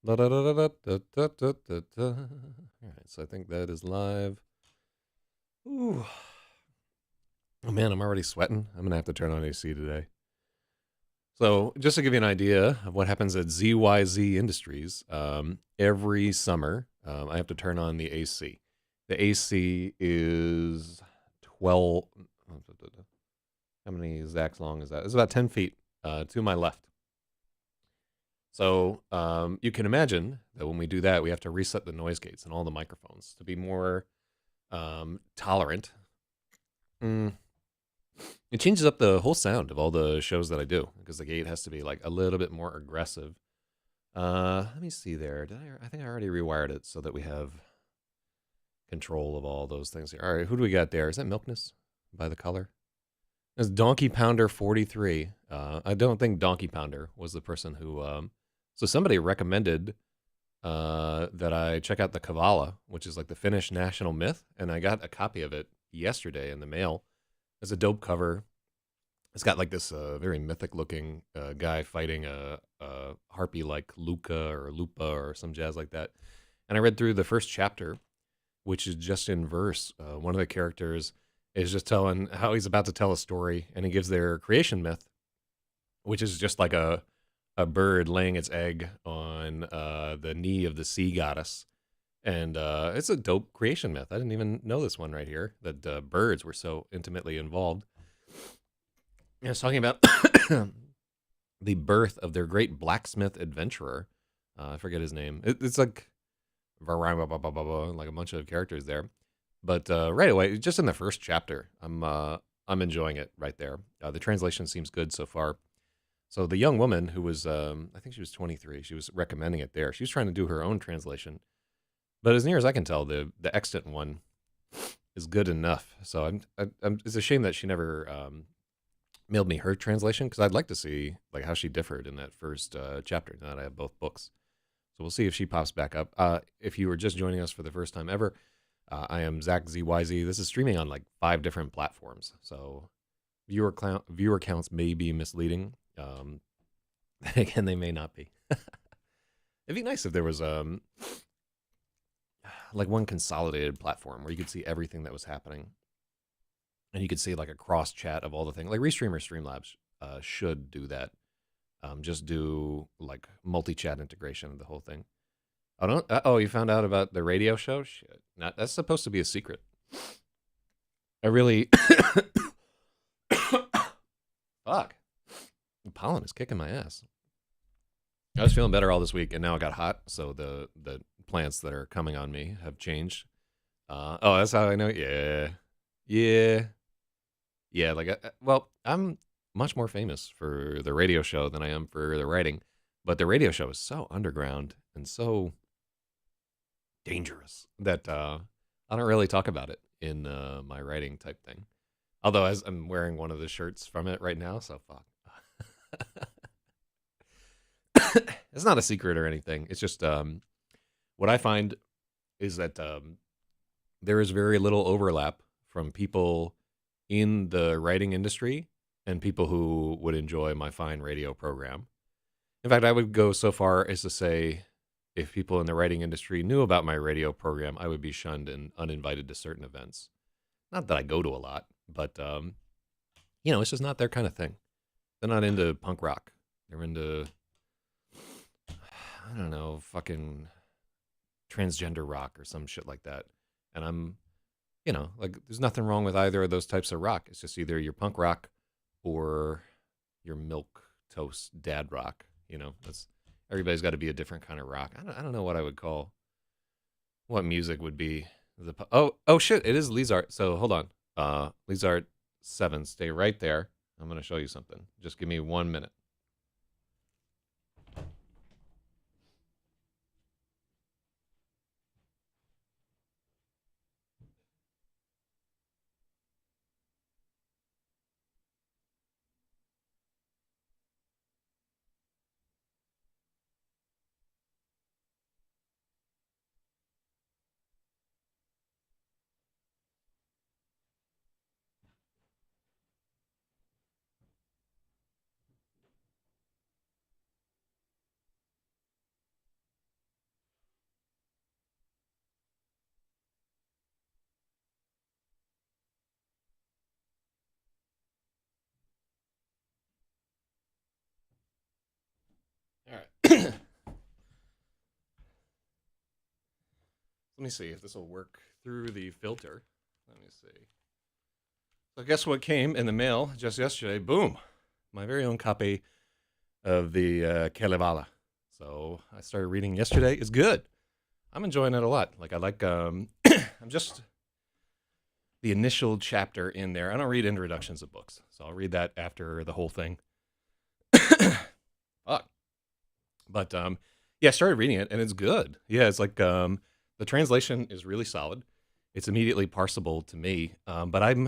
All right, so I think that is live. Ooh. Oh man, I'm already sweating. I'm gonna have to turn on AC today. So, just to give you an idea of what happens at ZYZ Industries, every summer I have to turn on the AC. The AC is 12. How many zacks long is that? It's about 10 feet to my left. So you can imagine that when we do that, we have to reset the noise gates and all the microphones to be more tolerant. Mm. It changes up the whole sound of all the shows that I do because the gate has to be like a little bit more aggressive. Let me see there. I think I already rewired it so that we have control of all those things here. All right, who do we got there? Is that Milkness by the color? It's Donkey Pounder 43. I don't think Donkey Pounder was the person who. So somebody recommended that I check out the Kavala, which is like the Finnish national myth, and I got a copy of it yesterday in the mail. It's a dope cover. It's got like this very mythic looking guy fighting a harpy like Luca or Lupa or some jazz like that. And I read through the first chapter, which is just in verse. One of the characters is just telling how he's about to tell a story, and he gives their creation myth, which is just like a bird laying its egg on the knee of the sea goddess. And it's a dope creation myth. I didn't even know this one right here, that birds were so intimately involved. And it's talking about the birth of their great blacksmith adventurer. I forget his name. It's like like a bunch of characters there. But right away, just in the first chapter, I'm enjoying it right there. The translation seems good so far. So the young woman who was, I think she was 23, she was recommending it there. She was trying to do her own translation, but as near as I can tell, the extant one is good enough. So it's a shame that she never mailed me her translation because I'd like to see like how she differed in that first chapter. Now that I have both books, so we'll see if she pops back up. If you were just joining us for the first time ever, I am Zach ZYZ. This is streaming on like 5 different platforms, so viewer counts may be misleading. Again, they may not be. It'd be nice if there was like one consolidated platform where you could see everything that was happening, and you could see like a cross chat of all the things. Like Restream or Streamlabs should do that. Just do like multi chat integration of the whole thing. Oh, don't. Oh, you found out about the radio show? Shit, not that's supposed to be a secret. I really fuck. The pollen is kicking my ass. I was feeling better all this week, and now it got hot, so the plants that are coming on me have changed. Oh, that's how I know. Yeah, yeah, yeah. Like, well, I'm much more famous for the radio show than I am for the writing, but the radio show is so underground and so dangerous that I don't really talk about it in my writing type thing. Although, as I'm wearing one of the shirts from it right now, so fuck. It's not a secret or anything. It's just what I find is that there is very little overlap from people in the writing industry and people who would enjoy my fine radio program. In fact, I would go so far as to say if people in the writing industry knew about my radio program, I would be shunned and uninvited to certain events. Not that I go to a lot, but it's just not their kind of thing. They're not into punk rock. They're into I don't know, fucking transgender rock or some shit like that. And I'm, like there's nothing wrong with either of those types of rock. It's just either your punk rock or your milk toast dad rock. That's everybody's got to be a different kind of rock. I don't know what I would call what music would be oh shit, it is Lizard. So hold on. Lizard 7, stay right there. I'm going to show you something. Just give me 1 minute. Let me see if this will work through the filter. Let me see. So guess what came in the mail just yesterday? Boom, my very own copy of the Kalevala. So I started reading yesterday. It's good. I'm enjoying it a lot. Like I like I'm just the initial chapter in there. I don't read introductions of books, so I'll read that after the whole thing. Fuck. But yeah, I started reading it and it's good. Yeah, it's like the translation is really solid. It's immediately parsable to me. But I don't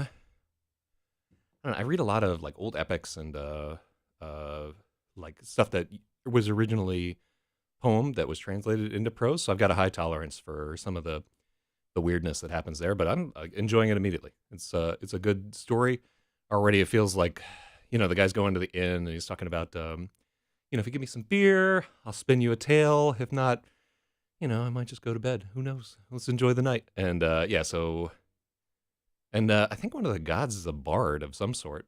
know, I read a lot of like old epics and like stuff that was originally poem that was translated into prose. So I've got a high tolerance for some of the weirdness that happens there. But I'm enjoying it immediately. It's a good story. Already, it feels like, the guy's going to the inn and he's talking about if you give me some beer, I'll spin you a tale. If not, I might just go to bed. Who knows? Let's enjoy the night. And yeah, so, and I think one of the gods is a bard of some sort.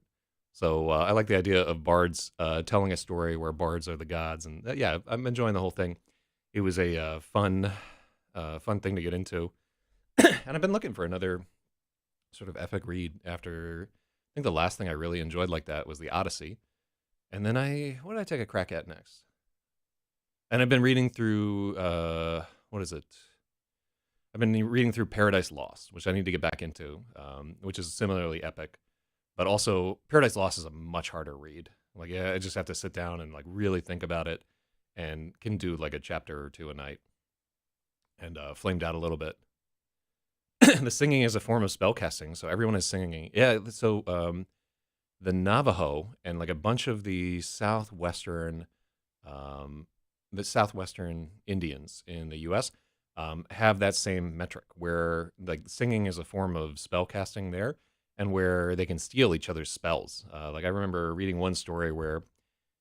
So I like the idea of bards telling a story where bards are the gods. And yeah, I'm enjoying the whole thing. It was a fun thing to get into. And I've been looking for another sort of epic read after, I think the last thing I really enjoyed like that was the Odyssey. And then what did I take a crack at next? And I've been reading through, what is it? I've been reading through Paradise Lost, which I need to get back into, which is similarly epic. But also, Paradise Lost is a much harder read. Like, yeah, I just have to sit down and like really think about it, and can do like a chapter or two a night, and flamed out a little bit. The singing is a form of spellcasting, so everyone is singing. Yeah, so the Navajo and like a bunch of the southwestern Indians in the U.S. Have that same metric where like singing is a form of spellcasting there, and where they can steal each other's spells. Like I remember reading one story where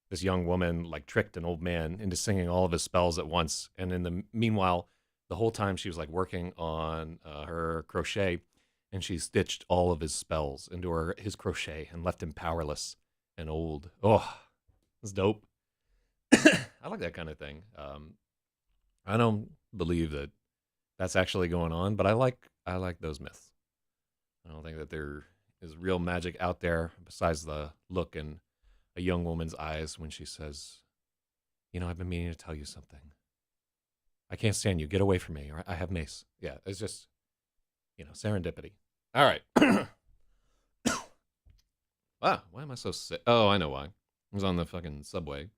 this young woman like tricked an old man into singing all of his spells at once, and in the meanwhile, the whole time she was like working on her crochet, and she stitched all of his spells into his crochet and left him powerless and old. Oh, it's dope. I like that kind of thing. I don't believe that that's actually going on, but I like those myths. I don't think that there is real magic out there besides the look in a young woman's eyes when she says, I've been meaning to tell you something. I can't stand you. Get away from me. Or I have mace. Yeah, it's just, serendipity. All right. Wow, why am I so sick? Oh, I know why. I was on the fucking subway.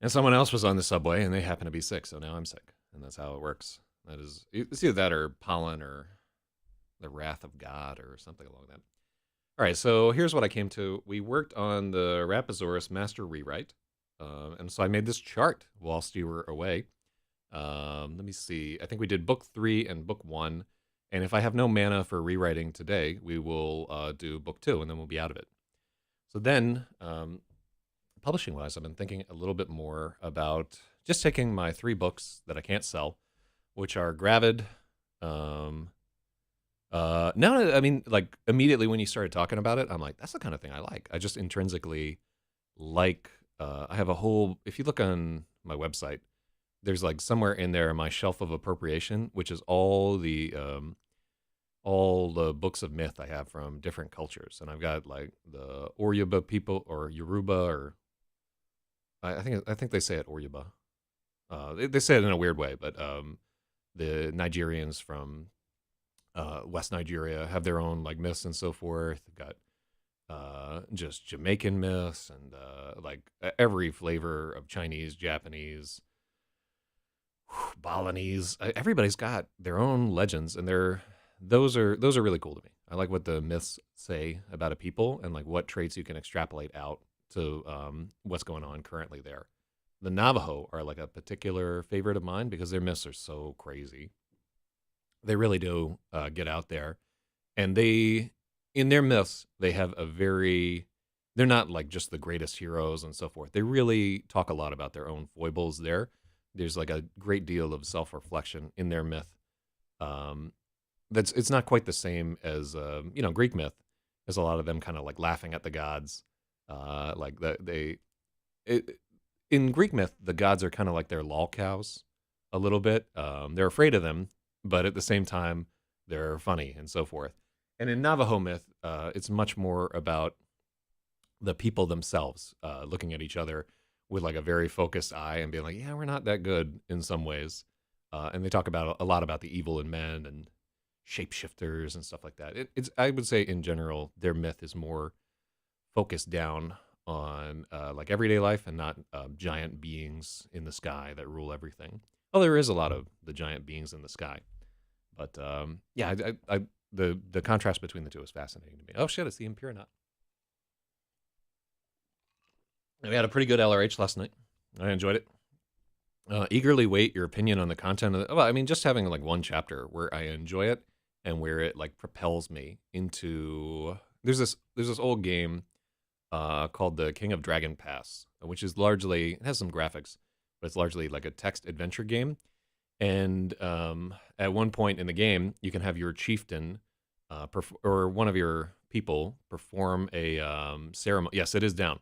And someone else was on the subway and they happen to be sick, so now I'm sick. And that's how it works. That is, it's either that or pollen or the wrath of God or something along that. All right, so here's what I came to. We worked on the Rapasaurus master rewrite. And so I made this chart whilst you were away. Let me see. I think we did book 3 and book 1. And if I have no mana for rewriting today, we will do book 2, and then we'll be out of it. So then, publishing-wise, I've been thinking a little bit more about just taking my 3 books that I can't sell, which are Gravid. No, I mean, like, immediately when you started talking about it, I'm like, that's the kind of thing I like. I just intrinsically like, I have a whole, if you look on my website, there's like somewhere in there my shelf of appropriation, which is all the books of myth I have from different cultures. And I've got like the Oruba people, or Yoruba, or I think they say it Oruba. They say it in a weird way, but the Nigerians from West Nigeria have their own like myths and so forth. They've got just Jamaican myths and like every flavor of Chinese, Japanese, Balinese. Everybody's got their own legends, and those are really cool to me. I like what the myths say about a people and like what traits you can extrapolate out to what's going on currently there. The Navajo are like a particular favorite of mine because their myths are so crazy. They really do get out there, and in their myths, they have they're not like just the greatest heroes and so forth. They really talk a lot about their own foibles there. There's like a great deal of self-reflection in their myth. It's not quite the same as, Greek myth, as a lot of them kind of like laughing at the gods. In Greek myth, the gods are kind of like their lol cows. a little bit. They're afraid of them, but at the same time, they're funny and so forth. And in Navajo myth, it's much more about the people themselves looking at each other with like a very focused eye and being like, yeah, we're not that good in some ways. And they talk about a lot about the evil in men and shapeshifters and stuff like that. It's I would say in general, their myth is more focused down on like everyday life and not giant beings in the sky that rule everything. Oh, there is a lot of the giant beings in the sky, but yeah, the contrast between the two is fascinating to me. Oh shit, it's the Imperial. We had a pretty good LRH last night. I enjoyed it. Eagerly wait your opinion on the content of the, well, I mean, just having like one chapter where I enjoy it and where it like propels me into. There's this old game called the King of Dragon Pass, which is largely it has some graphics, but it's largely like a text adventure game. And at one point in the game, you can have your chieftain or one of your people perform a ceremony. Yes, it is down.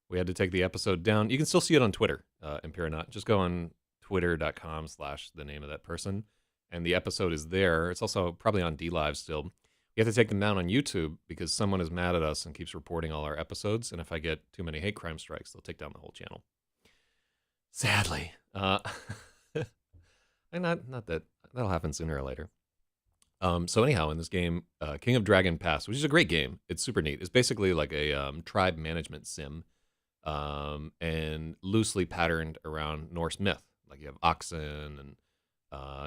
We had to take the episode down. You can still see it on Twitter, Imperanaut. Just go on twitter.com/ the name of that person. And the episode is there. It's also probably on DLive still. We have to take them down on YouTube because someone is mad at us and keeps reporting all our episodes. And if I get too many hate crime strikes, they'll take down the whole channel. Sadly. And not that that'll happen sooner or later. So anyhow, in this game, King of Dragon Pass, which is a great game, it's super neat. It's basically like a tribe management sim, and loosely patterned around Norse myth. Like you have oxen, and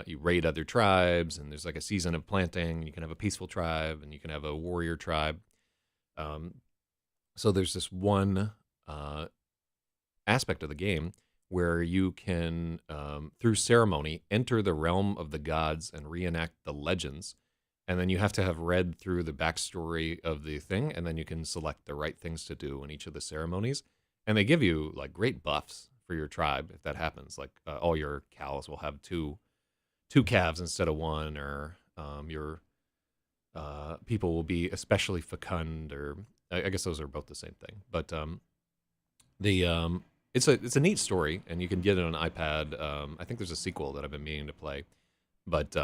you raid other tribes, and there's like a season of planting. You can have a peaceful tribe, and you can have a warrior tribe. So there's this one aspect of the game where you can, through ceremony, enter the realm of the gods and reenact the legends. And then you have to have read through the backstory of the thing, and then you can select the right things to do in each of the ceremonies. And they give you like great buffs for your tribe if that happens. Like all your cows will have two calves instead of one, or your people will be especially fecund, or I guess those are both the same thing. But the it's a neat story, and you can get it on iPad. I think there's a sequel that I've been meaning to play, but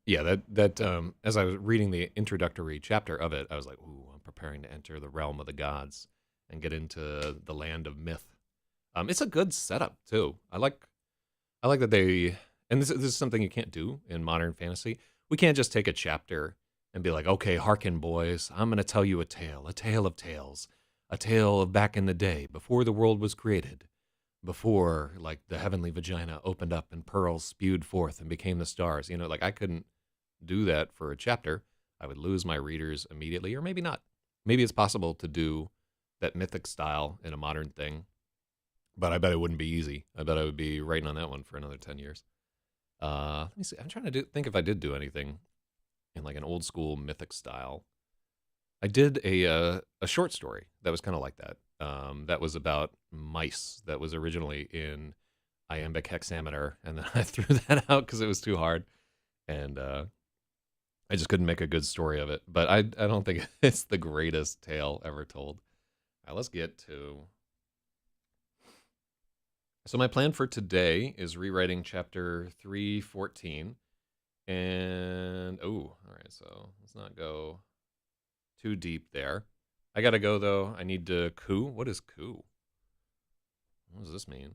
yeah, that as I was reading the introductory chapter of it, I was like, ooh, I'm preparing to enter the realm of the gods and get into the land of myth. It's a good setup too. I like that they, and this is something you can't do in modern fantasy. We can't just take a chapter and be like, okay, hearken, boys, I'm going to tell you a tale of tales, a tale of back in the day, before the world was created, before like the heavenly vagina opened up and pearls spewed forth and became the stars. You know, like I couldn't do that for a chapter. I would lose my readers immediately, or maybe not. Maybe it's possible to do that mythic style in a modern thing, but I bet it wouldn't be easy. I bet I would be writing on that one for another 10 years. Let me see. I'm trying to think if I did do anything in like an old school mythic style. I did a short story that was kind of like that. That was about mice. That was originally in iambic hexameter, and then I threw that out because it was too hard, and I just couldn't make a good story of it. But I don't think it's the greatest tale ever told. All right, let's get to. So my plan for today is rewriting chapter 314, and all right. So let's not go too deep there. I gotta go though. I need to coup. What is coup? What does this mean?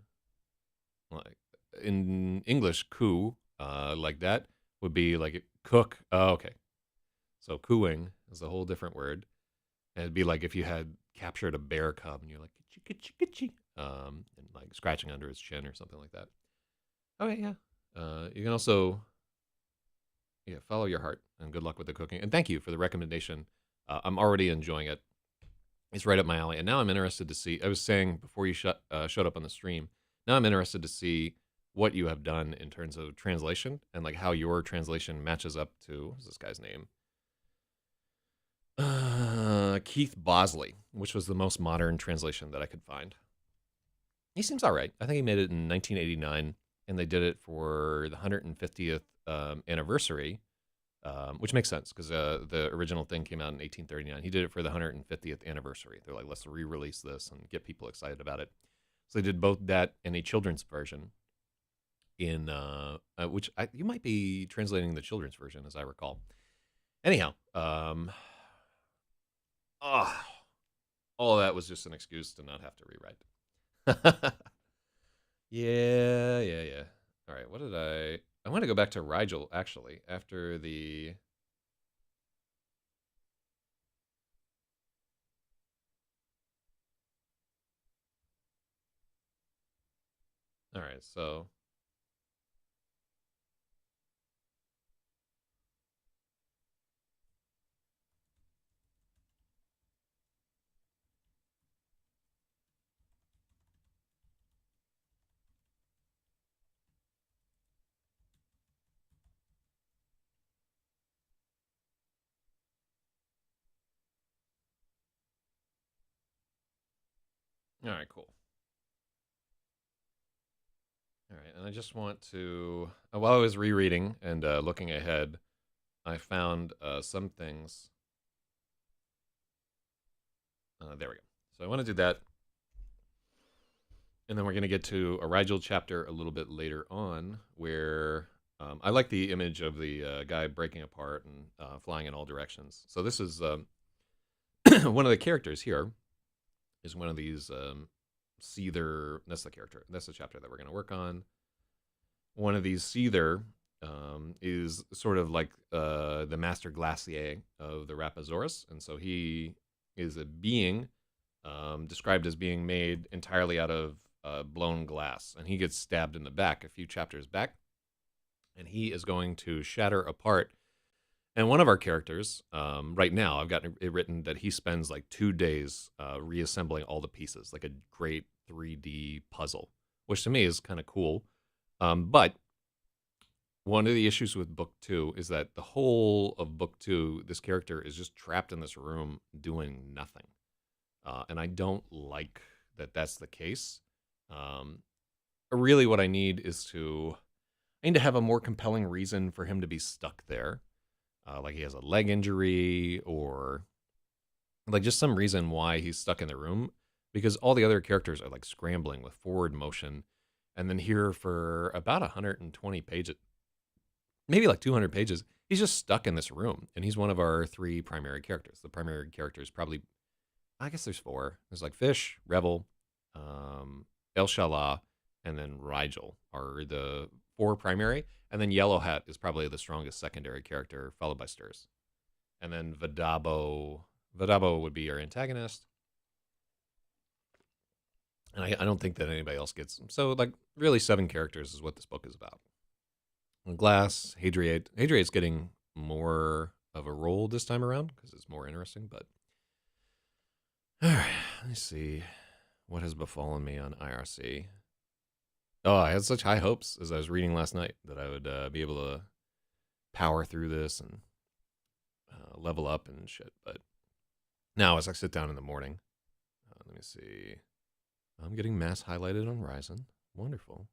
Like in English, coup, like that would be like cook. Oh, okay. So cooing is a whole different word, and it'd be like if you had captured a bear cub and you're like kitchy, and like scratching under his chin or something like that. Okay, yeah. You can also follow your heart, and good luck with the cooking. And thank you for the recommendation. I'm already enjoying it. It's right up my alley. And now I'm interested to see. I was saying before you showed up on the stream. Now I'm interested to see what you have done in terms of translation and like how your translation matches up to what's this guy's name? Keith Bosley, which was the most modern translation that I could find. He seems all right. I think he made it in 1989, and they did it for the 150th anniversary. Which makes sense because the original thing came out in 1839. He did it for the 150th anniversary. They're like, let's re-release this and get people excited about it. So they did both that and a children's version. in which you might be translating the children's version, as I recall. Anyhow, oh, all of that was just an excuse to not have to rewrite. Yeah. All right, what did I want to go back to Rigel, actually, after the... All right, so... All right, cool. All right, and I just want to... while I was rereading and looking ahead, I found some things... there we go. So I want to do that. And then we're going to get to a Rigel chapter a little bit later on, where I like the image of the guy breaking apart and flying in all directions. So this is one of the characters here is one of these Seether. That's the character. That's the chapter that we're going to work on. One of these Seether is sort of like the Master Glacier of the Rapasaurus. And so he is a being described as being made entirely out of blown glass, and he gets stabbed in the back a few chapters back, and he is going to shatter apart. And one of our characters, right now, I've got it written that he spends like 2 days reassembling all the pieces, like a great 3D puzzle, which to me is kind of cool. But one of the issues with book 2 is that the whole of book 2, this character is just trapped in this room doing nothing. And I don't like that that's the case. Really what I need to have a more compelling reason for him to be stuck there. Like he has a leg injury, or like just some reason why he's stuck in the room, because all the other characters are like scrambling with forward motion. And then here for about 120 pages, maybe like 200 pages, he's just stuck in this room. And he's one of our 3 primary characters. The primary characters probably, I guess there's 4. There's like Fish, Revel, El Shala, and then Rigel are the 4 primary. And then Yellow Hat is probably the strongest secondary character, followed by Stirs. And then Vadabo would be our antagonist. And I don't think that anybody else gets them. So, like, really 7 characters is what this book is about. Glass, Hadriate. Hadriate's getting more of a role this time around because it's more interesting, but... All right, let me see what has befallen me on IRC. Oh, I had such high hopes as I was reading last night that I would be able to power through this and level up and shit. But now, as I sit down in the morning, let me see. I'm getting mass highlighted on Ryzen. Wonderful.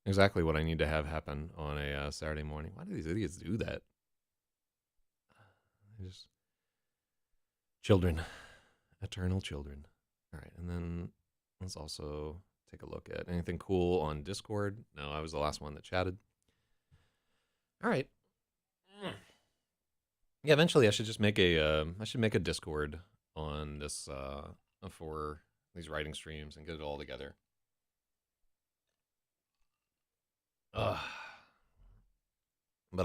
Exactly what I need to have happen on a Saturday morning. Why do these idiots do that? Just children, eternal children. All right, and then let's also take a look at anything cool on Discord. No, I was the last one that chatted. All right. Yeah, eventually I should just make a Discord on this for these writing streams and get it all together. But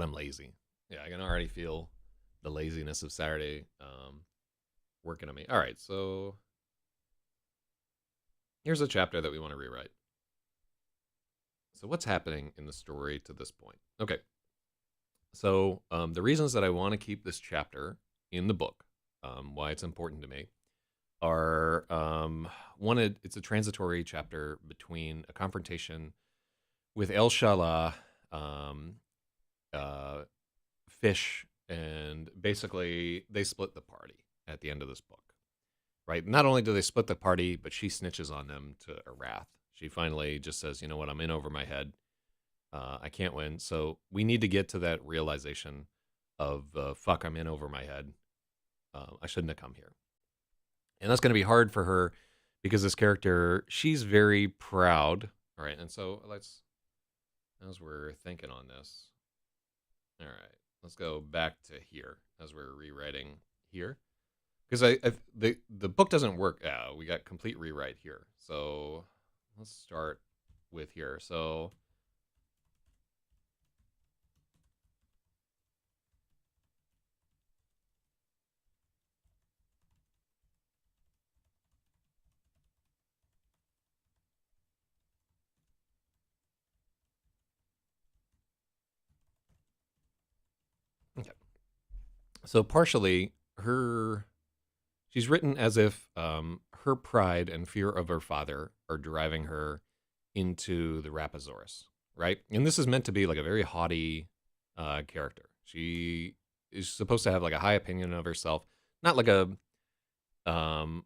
I'm lazy. Yeah, I can already feel the laziness of Saturday working on me. All right, so here's a chapter that we want to rewrite. So what's happening in the story to this point? Okay. So the reasons that I want to keep this chapter in the book, why it's important to me, are one, it's a transitory chapter between a confrontation with El Shala, Fish, and basically they split the party at the end of this book. Right? Not only do they split the party, but she snitches on them to Arath. She finally just says, you know what, I'm in over my head. I can't win. So we need to get to that realization of, fuck, I'm in over my head. I shouldn't have come here. And that's going to be hard for her because this character, she's very proud. All right, and so let's as we're thinking on this. All right, let's go back to here as we're rewriting here because the book doesn't work. We got complete rewrite here, so let's start with here. So okay, so partially her she's written as if her pride and fear of her father are driving her into the Rapasaurus, right? And this is meant to be like a very haughty character. She is supposed to have like a high opinion of herself, not like a um,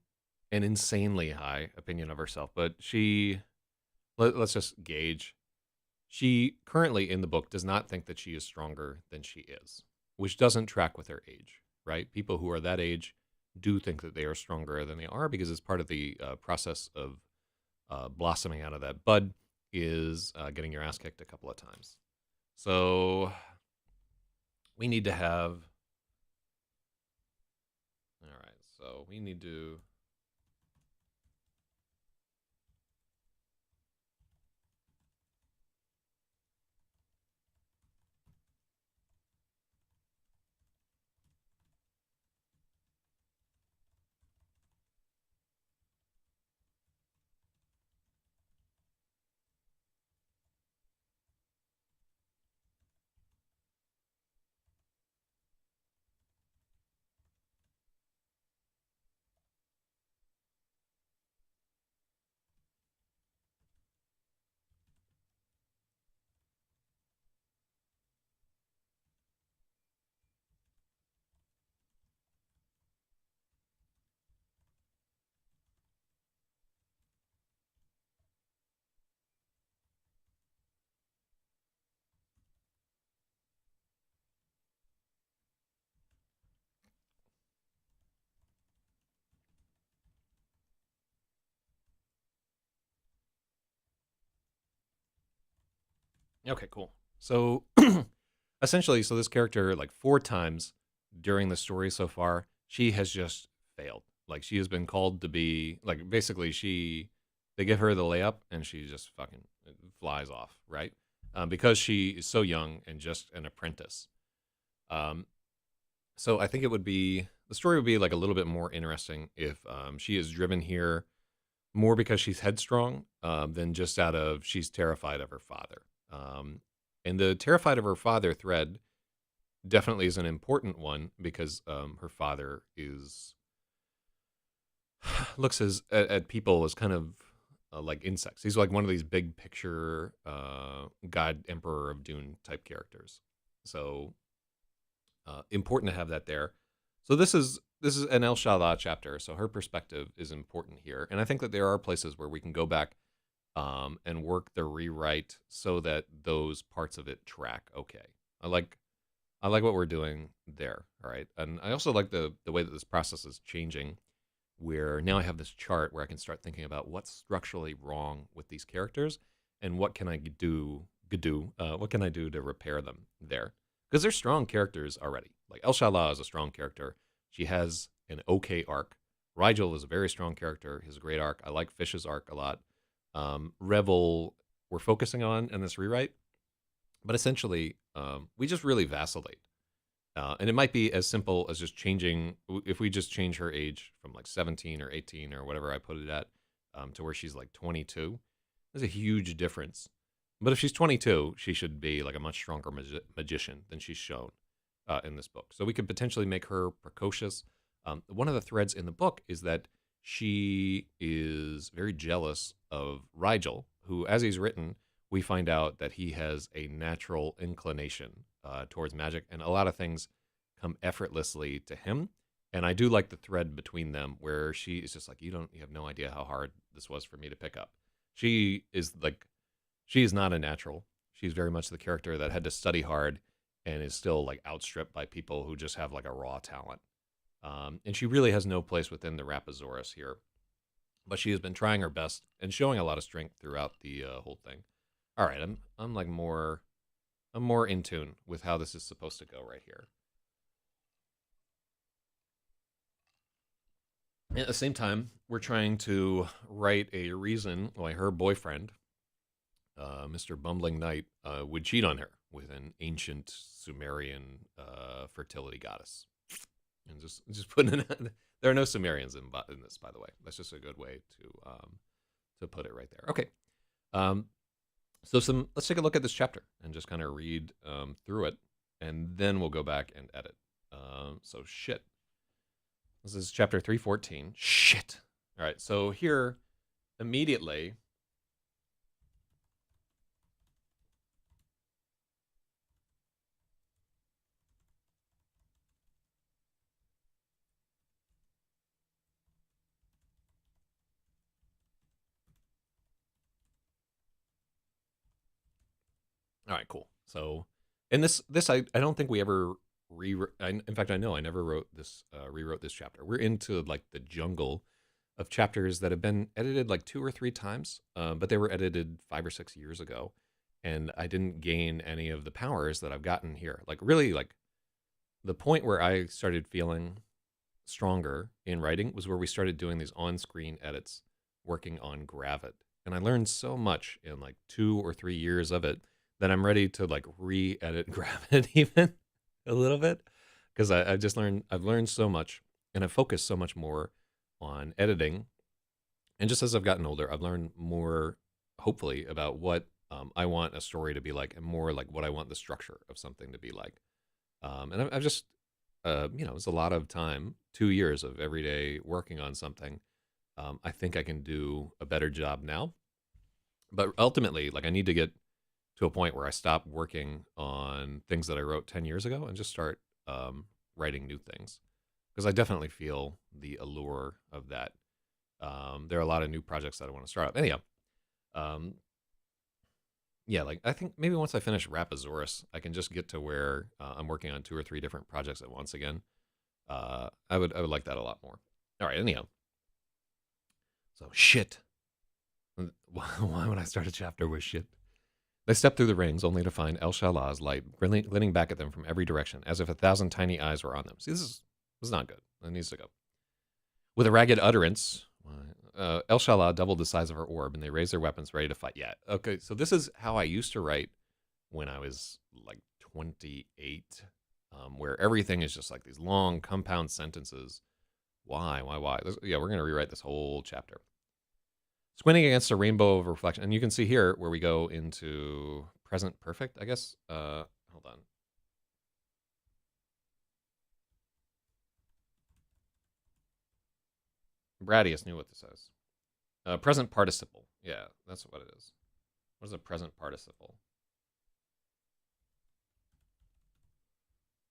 an insanely high opinion of herself, but let's just gauge. She currently in the book does not think that she is stronger than she is, which doesn't track with her age, right? People who are that age do think that they are stronger than they are because it's part of the process of blossoming out of that bud is getting your ass kicked a couple of times. So we need to have. All right. So we need to. Okay, cool. So essentially, so this character, like four times during the story so far, she has just failed. Like she has been called to be like basically they give her the layup and she just fucking flies off, right? Because she is so young and just an apprentice. Um, so I think it would be the story would be like a little bit more interesting if she is driven here more because she's headstrong than just out of she's terrified of her father. Um, and the terrified of her father thread definitely is an important one because her father is looks at people as kind of like insects. He's like one of these big picture God Emperor of Dune type characters. So important to have that there. So this is an El Shaddai chapter, so her perspective is important here, and I think that there are places where we can go back and work the rewrite so that those parts of it track. Okay, I like I like what we're doing there. All right, and I also like the way that this process is changing, where now I have this chart where I can start thinking about what's structurally wrong with these characters and what can I what can I do to repair them there? Because they're strong characters already. Like El Shala is a strong character. She has an okay arc. Rigel is a very strong character. He has a great arc. I like Fish's arc a lot. Revel, we're focusing on in this rewrite, but essentially, we just really vacillate. And it might be as simple as just changing, if we just change her age from like 17 or 18 or whatever I put it at to where she's like 22. There's a huge difference. But if she's 22, she should be like a much stronger magician than she's shown in this book. So we could potentially make her precocious. One of the threads in the book is that she is very jealous of Rigel, who, as he's written, we find out that he has a natural inclination towards magic, and a lot of things come effortlessly to him. And I do like the thread between them where she is just like, you have no idea how hard this was for me to pick up. She is like, she is not a natural. She's very much the character that had to study hard and is still like outstripped by people who just have like a raw talent. And she really has no place within the Rapasaurus here, but she has been trying her best and showing a lot of strength throughout the whole thing. All right, I'm like more I'm more in tune with how this is supposed to go right here. At the same time, we're trying to write a reason why her boyfriend, Mr. Bumbling Knight, would cheat on her with an ancient Sumerian fertility goddess. And just putting it, there are no Sumerians in this, by the way. That's just a good way to put it right there. Okay. Um, so let's take a look at this chapter and just kind of read through it, and then we'll go back and edit. So shit. This is chapter 314. Shit. All right. So here, immediately. All right, cool. So, and this I don't think we ever in fact, I know I never wrote this rewrote this chapter. We're into like the jungle of chapters that have been edited like 2 or 3 times, but they were edited 5 or 6 years ago, and I didn't gain any of the powers that I've gotten here. Like really, like the point where I started feeling stronger in writing was where we started doing these on-screen edits, working on Gravit, and I learned so much in like 2 or 3 years of it that I'm ready to like re-edit Gravit even a little bit because I've learned so much and I've focused so much more on editing. And just as I've gotten older, I've learned more, hopefully, about what I want a story to be like, and more like what I want the structure of something to be like. And I've just, it's a lot of time, 2 years of every day working on something. I think I can do a better job now. But ultimately, like I need to get to a point where I stop working on things that I wrote 10 years ago and just start writing new things. Because I definitely feel the allure of that. There are a lot of new projects that I want to start up. Anyhow, um, yeah, like I think maybe once I finish Rapasaurus, I can just get to where I'm working on 2 or 3 different projects at once again. I would like that a lot more. All right, anyhow. So shit. Why would I start a chapter with shit? They step through the rings, only to find El Shalah's light glinting back at them from every direction, as if 1,000 tiny eyes were on them. See, this is not good. It needs to go. With a ragged utterance, El Shalah doubled the size of her orb, and they raised their weapons, ready to fight. Yeah, okay, so this is how I used to write when I was like 28, where everything is just like these long compound sentences. Why? Yeah, we're going to rewrite this whole chapter. Squinting against a rainbow of reflection. And you can see here where we go into present perfect, I guess. Hold on. Bradius knew what this is. Present participle. Yeah, that's what it is. What is a present participle?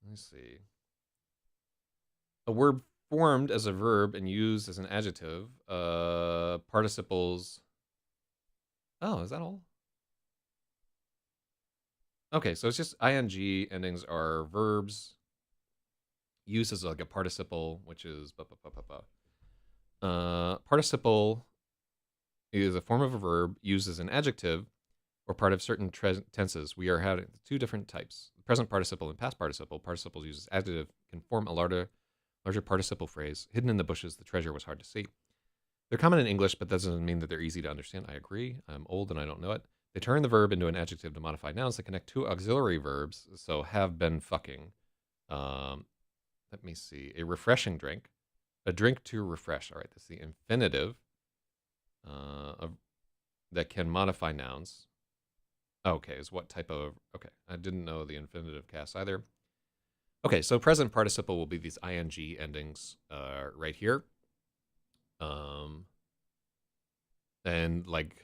Let me see. A word formed as a verb and used as an adjective. Participles. Oh, is that all? Okay, so it's just ing endings are verbs used as like a participle, which is participle is a form of a verb used as an adjective or part of certain tenses. We are having 2 different types: the present participle and past participle. Participles used as adjective can form a larger participle phrase. Hidden in the bushes, the treasure was hard to see. They're common in English, but that doesn't mean that they're easy to understand. I agree. I'm old and I don't know it. They turn the verb into an adjective to modify nouns that connect 2 auxiliary verbs. So have been fucking. Let me see. A refreshing drink. A drink to refresh. All right, that's the infinitive that can modify nouns. Okay, is what type of... Okay, I didn't know the infinitive cast either. Okay, so present participle will be these ing endings right here. And like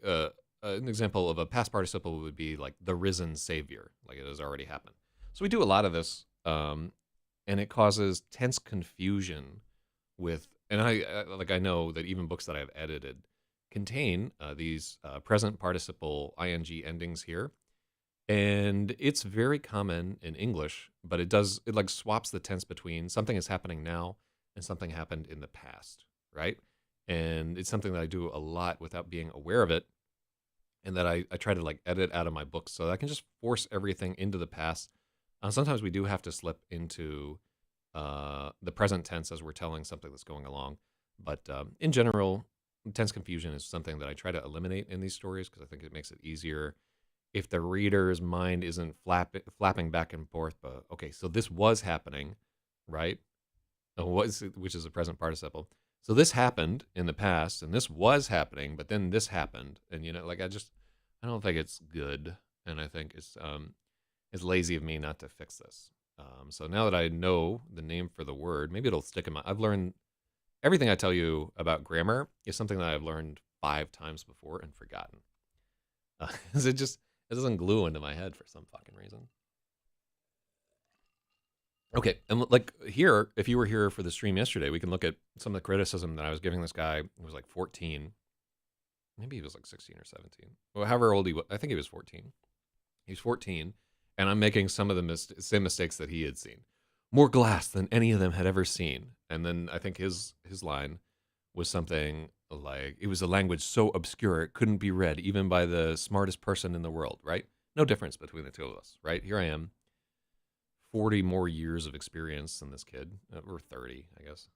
an example of a past participle would be like the risen savior, like it has already happened. So we do a lot of this, and it causes tense confusion with, and I know that even books that I've edited contain these present participle ing endings here, and it's very common in English, but it like swaps the tense between something is happening now and something happened in the past, right? And it's something that I do a lot without being aware of it. and that I try to like edit out of my books so that I can just force everything into the past. Sometimes we do have to slip into the present tense as we're telling something that's going along. But in general, tense confusion is something that I try to eliminate in these stories because I think it makes it easier if the reader's mind isn't flapping back and forth. But okay, so this was happening, right? Which is a present participle. So this happened in the past, and this was happening, but then this happened, and like I don't think it's good, and I think it's lazy of me not to fix this. So now that I know the name for the word, maybe it'll stick in my. I've learned everything I tell you about grammar is something that I've learned 5 times before and forgotten. 'Cause it doesn't glue into my head for some fucking reason. Okay, and like here, if you were here for the stream yesterday, we can look at some of the criticism that I was giving this guy who was like 14. Maybe he was like 16 or 17. Well, however old he was, I think he was 14. He was 14, and I'm making some of the same mistakes that he had seen. More glass than any of them had ever seen. And then I think his line was something like, it was a language so obscure it couldn't be read even by the smartest person in the world, right? No difference between the two of us, right? Here I am, 40 more years of experience than this kid, or 30, I guess,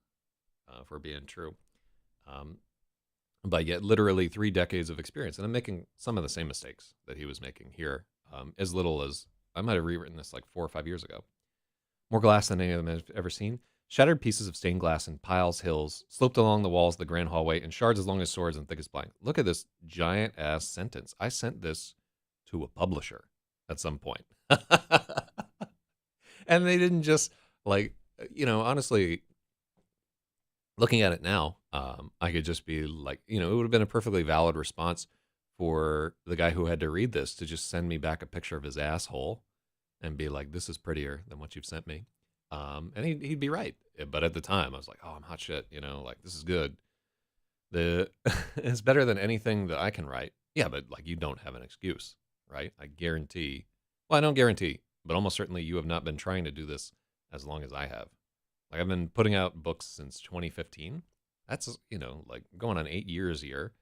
if we're being true. But yet literally 3 decades of experience. And I'm making some of the same mistakes that he was making here, as little as I might have rewritten this like 4 or 5 years ago. More glass than any of them have ever seen. Shattered pieces of stained glass in piles, hills, sloped along the walls of the grand hallway, and shards as long as swords and thick as plank. Look at this giant ass sentence. I sent this to a publisher at some point. And they didn't just like, honestly, looking at it now, I could just be like, it would have been a perfectly valid response for the guy who had to read this to just send me back a picture of his asshole and be like, this is prettier than what you've sent me. And he'd be right. But at the time, I was like, oh, I'm hot shit. Like, this is good. It's better than anything that I can write. Yeah, but like, you don't have an excuse, right? I guarantee. Well, I don't guarantee, but almost certainly you have not been trying to do this as long as I have. Like, I've been putting out books since 2015. That's, like going on 8 years here,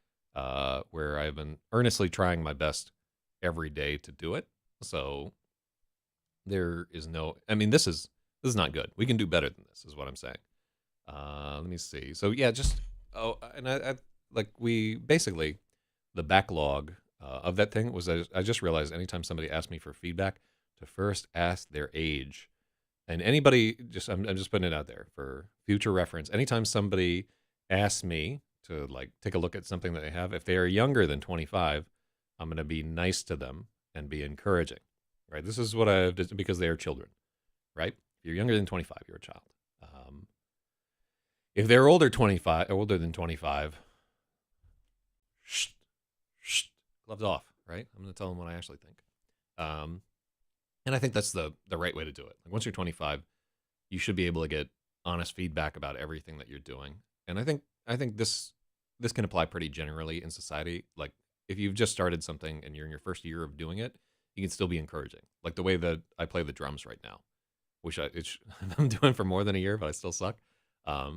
where I've been earnestly trying my best every day to do it. So there is no, I mean, this is not good. We can do better than this, is what I'm saying. Let me see. So yeah, and I like we basically, the backlog of that thing was I just realized anytime somebody asked me for feedback, to first ask their age. And anybody, I'm just putting it out there for future reference. Anytime somebody asks me to like take a look at something that they have, if they are younger than 25, I'm going to be nice to them and be encouraging, right? This is what I've done because they are children, right? If you're younger than 25, you're a child. If they're older than 25, gloves off, right? I'm going to tell them what I actually think. And I think that's the right way to do it. Like, once you're 25, you should be able to get honest feedback about everything that you're doing. And I think this can apply pretty generally in society. Like, if you've just started something and you're in your first year of doing it, you can still be encouraging. Like the way that I play the drums right now, which I'm doing for more than a year, but I still suck.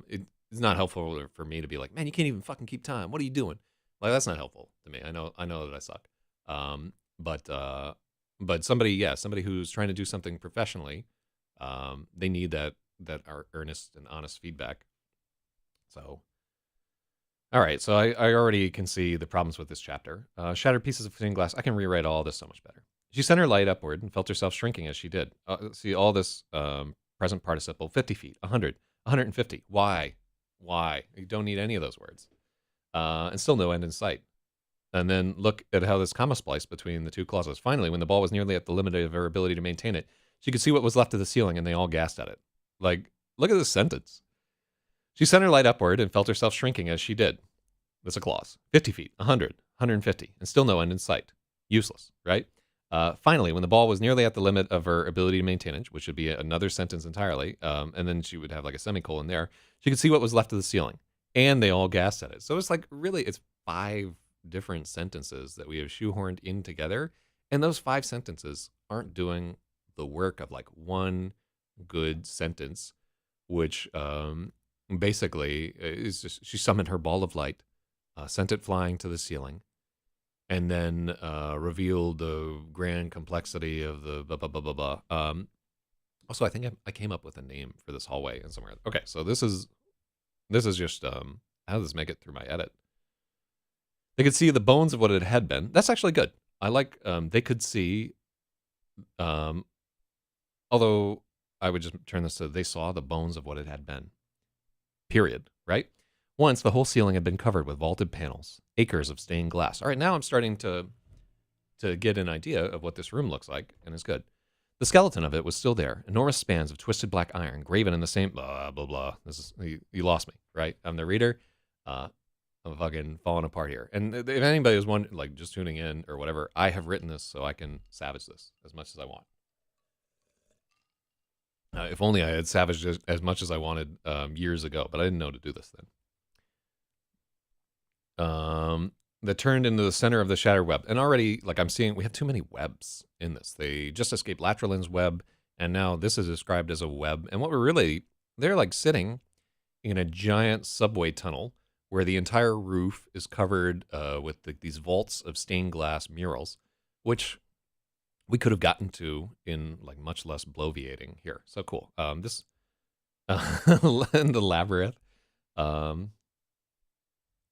It's not helpful for me to be like, man, you can't even fucking keep time. What are you doing? Like, that's not helpful to me. I know that I suck. But somebody who's trying to do something professionally, they need that are earnest and honest feedback. So, all right. So I already can see the problems with this chapter. Shattered pieces of stained glass. I can rewrite all this so much better. She sent her light upward and felt herself shrinking as she did. See all this present participle: 50 feet, 100, 150. Why? You don't need any of those words. And still no end in sight. And then look at how this comma spliced between the two clauses. Finally, when the ball was nearly at the limit of her ability to maintain it, she could see what was left of the ceiling, and they all gasped at it. Like, look at this sentence. She sent her light upward and felt herself shrinking as she did. That's a clause. 50 feet, 100, 150, and still no end in sight. Useless, right? Finally, when the ball was nearly at the limit of her ability to maintain it, which would be another sentence entirely, and then she would have like a semicolon there, she could see what was left of the ceiling, and they all gasped at it. So it's like, really, it's 5 different sentences that we have shoehorned in together, and those 5 sentences aren't doing the work of like one good sentence, which basically is just, she summoned her ball of light, sent it flying to the ceiling, and then revealed the grand complexity of the blah blah blah blah blah. Also, I think I came up with a name for this hallway in somewhere. Okay, so this is just how does this make it through my edit? They could see the bones of what it had been. That's actually good. I like they could see. Although I would just turn this to they saw the bones of what it had been. Period. Right. Once the whole ceiling had been covered with vaulted panels, acres of stained glass. All right, now I'm starting to get an idea of what this room looks like, and it's good. The skeleton of it was still there, enormous spans of twisted black iron, graven in the same blah blah blah. This is you lost me, right? I'm the reader. I'm fucking falling apart here. And if anybody is one like just tuning in or whatever, I have written this so I can savage this as much as I want. If only I had savaged as much as I wanted years ago, but I didn't know to do this then. That turned into the center of the shattered web. And already, like I'm seeing, we have too many webs in this. They just escaped Latralin's web, and now this is described as a web. And what we're really, they're like sitting in a giant subway tunnel where the entire roof is covered with these vaults of stained glass murals, which we could have gotten to in like much less bloviating here. So cool. This the labyrinth.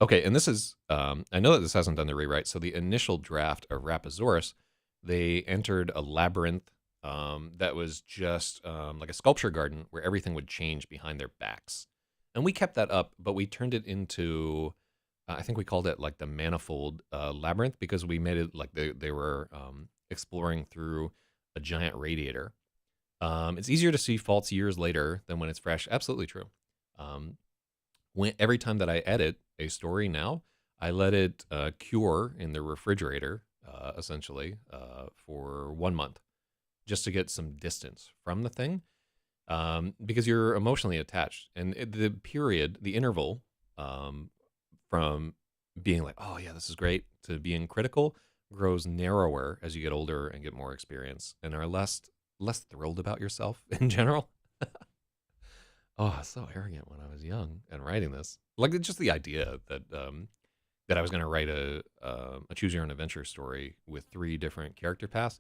Okay, and this is, I know that this hasn't done the rewrite, so the initial draft of Rapasaurus, they entered a labyrinth that was just like a sculpture garden where everything would change behind their backs. And we kept that up, but we turned it into, I think we called it like the Manifold Labyrinth, because we made it like they were exploring through a giant radiator. It's easier to see faults years later than when it's fresh. Absolutely true. Every time that I edit a story now, I let it cure in the refrigerator, essentially, for 1 month, just to get some distance from the thing, because you're emotionally attached. And the interval from being like, oh yeah, this is great, to being critical grows narrower as you get older and get more experience and are less thrilled about yourself in general. Oh, I was so arrogant when I was young and writing this. Like just the idea that that I was going to write a choose your own adventure story with 3 different character paths.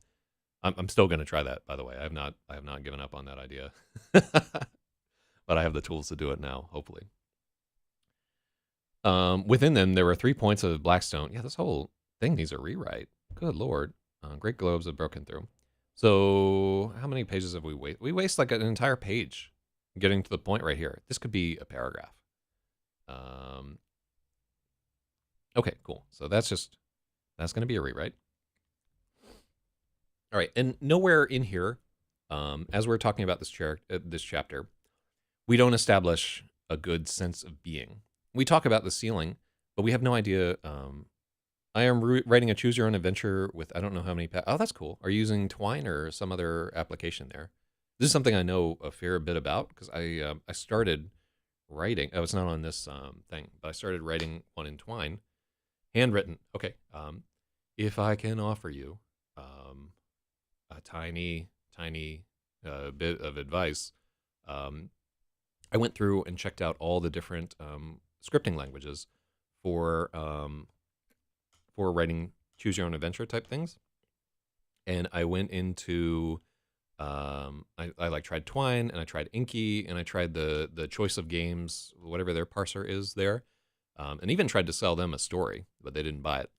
I'm still going to try that, by the way. I have not given up on that idea, but I have the tools to do it now. Hopefully, within them there were 3 points of Blackstone. Yeah, this whole thing needs a rewrite. Good lord, great globes have broken through. So how many pages have we wasted? We waste like an entire page getting to the point right here. This could be a paragraph. Okay, cool. So that's going to be a rewrite. All right, and nowhere in here, as we're talking about this chapter, we don't establish a good sense of being. We talk about the ceiling, but we have no idea. I am writing a choose your own adventure with I don't know how many. Oh, that's cool. Are you using Twine or some other application there? This is something I know a fair bit about because I started writing. Oh, it's not on this thing, but I started writing one in Twine, handwritten. Okay, if I can offer you a tiny bit of advice, I went through and checked out all the different scripting languages for writing choose your own adventure type things, and I went into I like tried Twine and I tried Inky and I tried the Choice of Games, whatever their parser is there, and even tried to sell them a story, but they didn't buy it.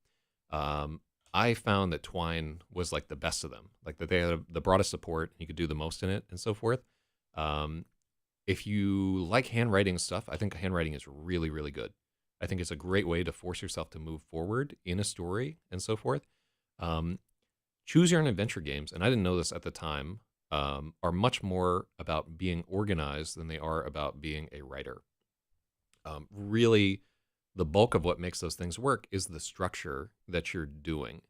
I found that Twine was like the best of them, like that they had the broadest support, you could do the most in it and so forth. If you like handwriting stuff, I think handwriting is really, really good. I think it's a great way to force yourself to move forward in a story and so forth. Choose your own adventure games, and I didn't know this at the time, are much more about being organized than they are about being a writer. Really, the bulk of what makes those things work is the structure that you're doing.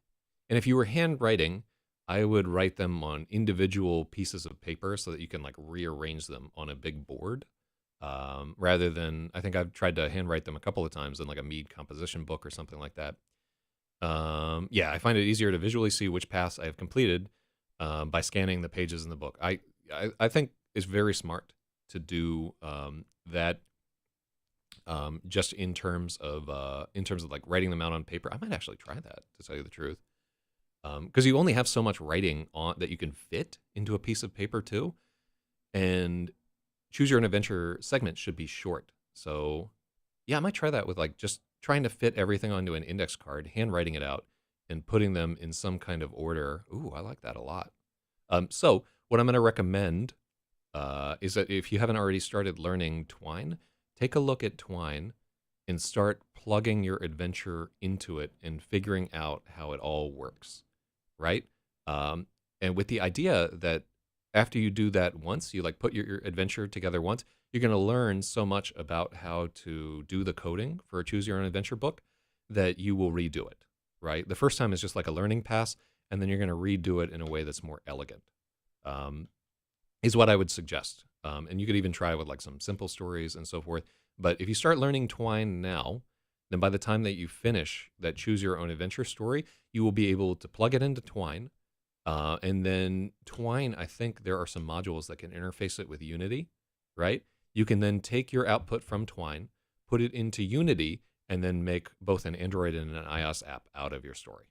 And if you were handwriting, I would write them on individual pieces of paper so that you can like rearrange them on a big board. Rather than, I think I've tried to handwrite them a couple of times in like a Mead composition book or something like that. Yeah, I find it easier to visually see which paths I have completed by scanning the pages in the book. I think it's very smart to do that just in terms of like writing them out on paper. I might actually try that, to tell you the truth, because you only have so much writing on that you can fit into a piece of paper too, and choose your own adventure segments should be short. So yeah, I might try that with like just trying to fit everything onto an index card, handwriting it out, and putting them in some kind of order. Ooh, I like that a lot. So what I'm going to recommend is that if you haven't already started learning Twine, take a look at Twine and start plugging your adventure into it and figuring out how it all works, right? And with the idea that after you do that once, you like put your adventure together once, you're going to learn so much about how to do the coding for a choose your own adventure book that you will redo it, right? The first time is just like a learning pass, and then you're going to redo it in a way that's more elegant. Um, is what I would suggest. And you could even try with like some simple stories and so forth. But if you start learning Twine now, then by the time that you finish that choose your own adventure story, you will be able to plug it into Twine. And then Twine, I think there are some modules that can interface it with Unity, right? You can then take your output from Twine, put it into Unity, and then make both an Android and an iOS app out of your story,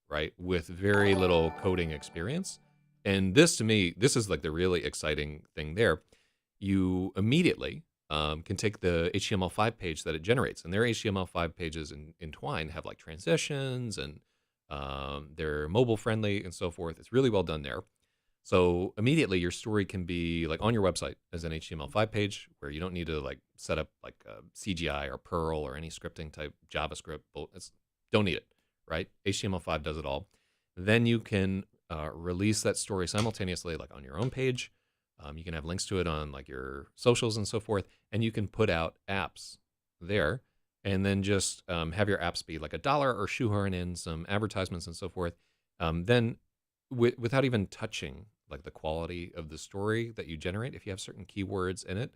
right? With very little coding experience. And this, to me, this is like the really exciting thing there. You immediately can take the HTML5 page that it generates, and their HTML5 pages in Twine have like transitions, and they're mobile friendly and so forth. It's really well done there. So immediately your story can be like on your website as an HTML5 page, where you don't need to like set up like CGI or Perl or any scripting type JavaScript. Don't need it, right? HTML5 does it all. Then you can release that story simultaneously, like on your own page. You can have links to it on like your socials and so forth, and you can put out apps there, and then just have your apps be like $1 or shoehorn in some advertisements and so forth. Then without even touching like the quality of the story that you generate, if you have certain keywords in it,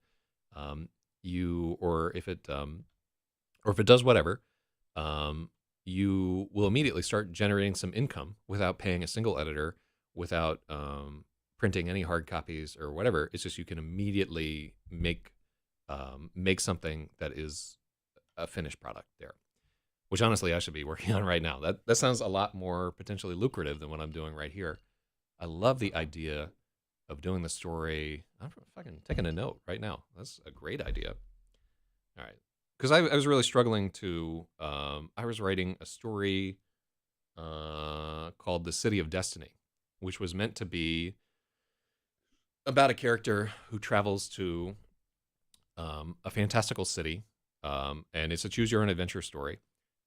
or if it does whatever, you will immediately start generating some income without paying a single editor, without printing any hard copies or whatever. It's just you can immediately make something that is a finished product there, which honestly I should be working on right now. That sounds a lot more potentially lucrative than what I'm doing right here. I love the idea of doing the story. I'm fucking taking a note right now. That's a great idea. All right. Because I was really struggling to, I was writing a story called The City of Destiny, which was meant to be about a character who travels to a fantastical city, and it's a choose your own adventure story.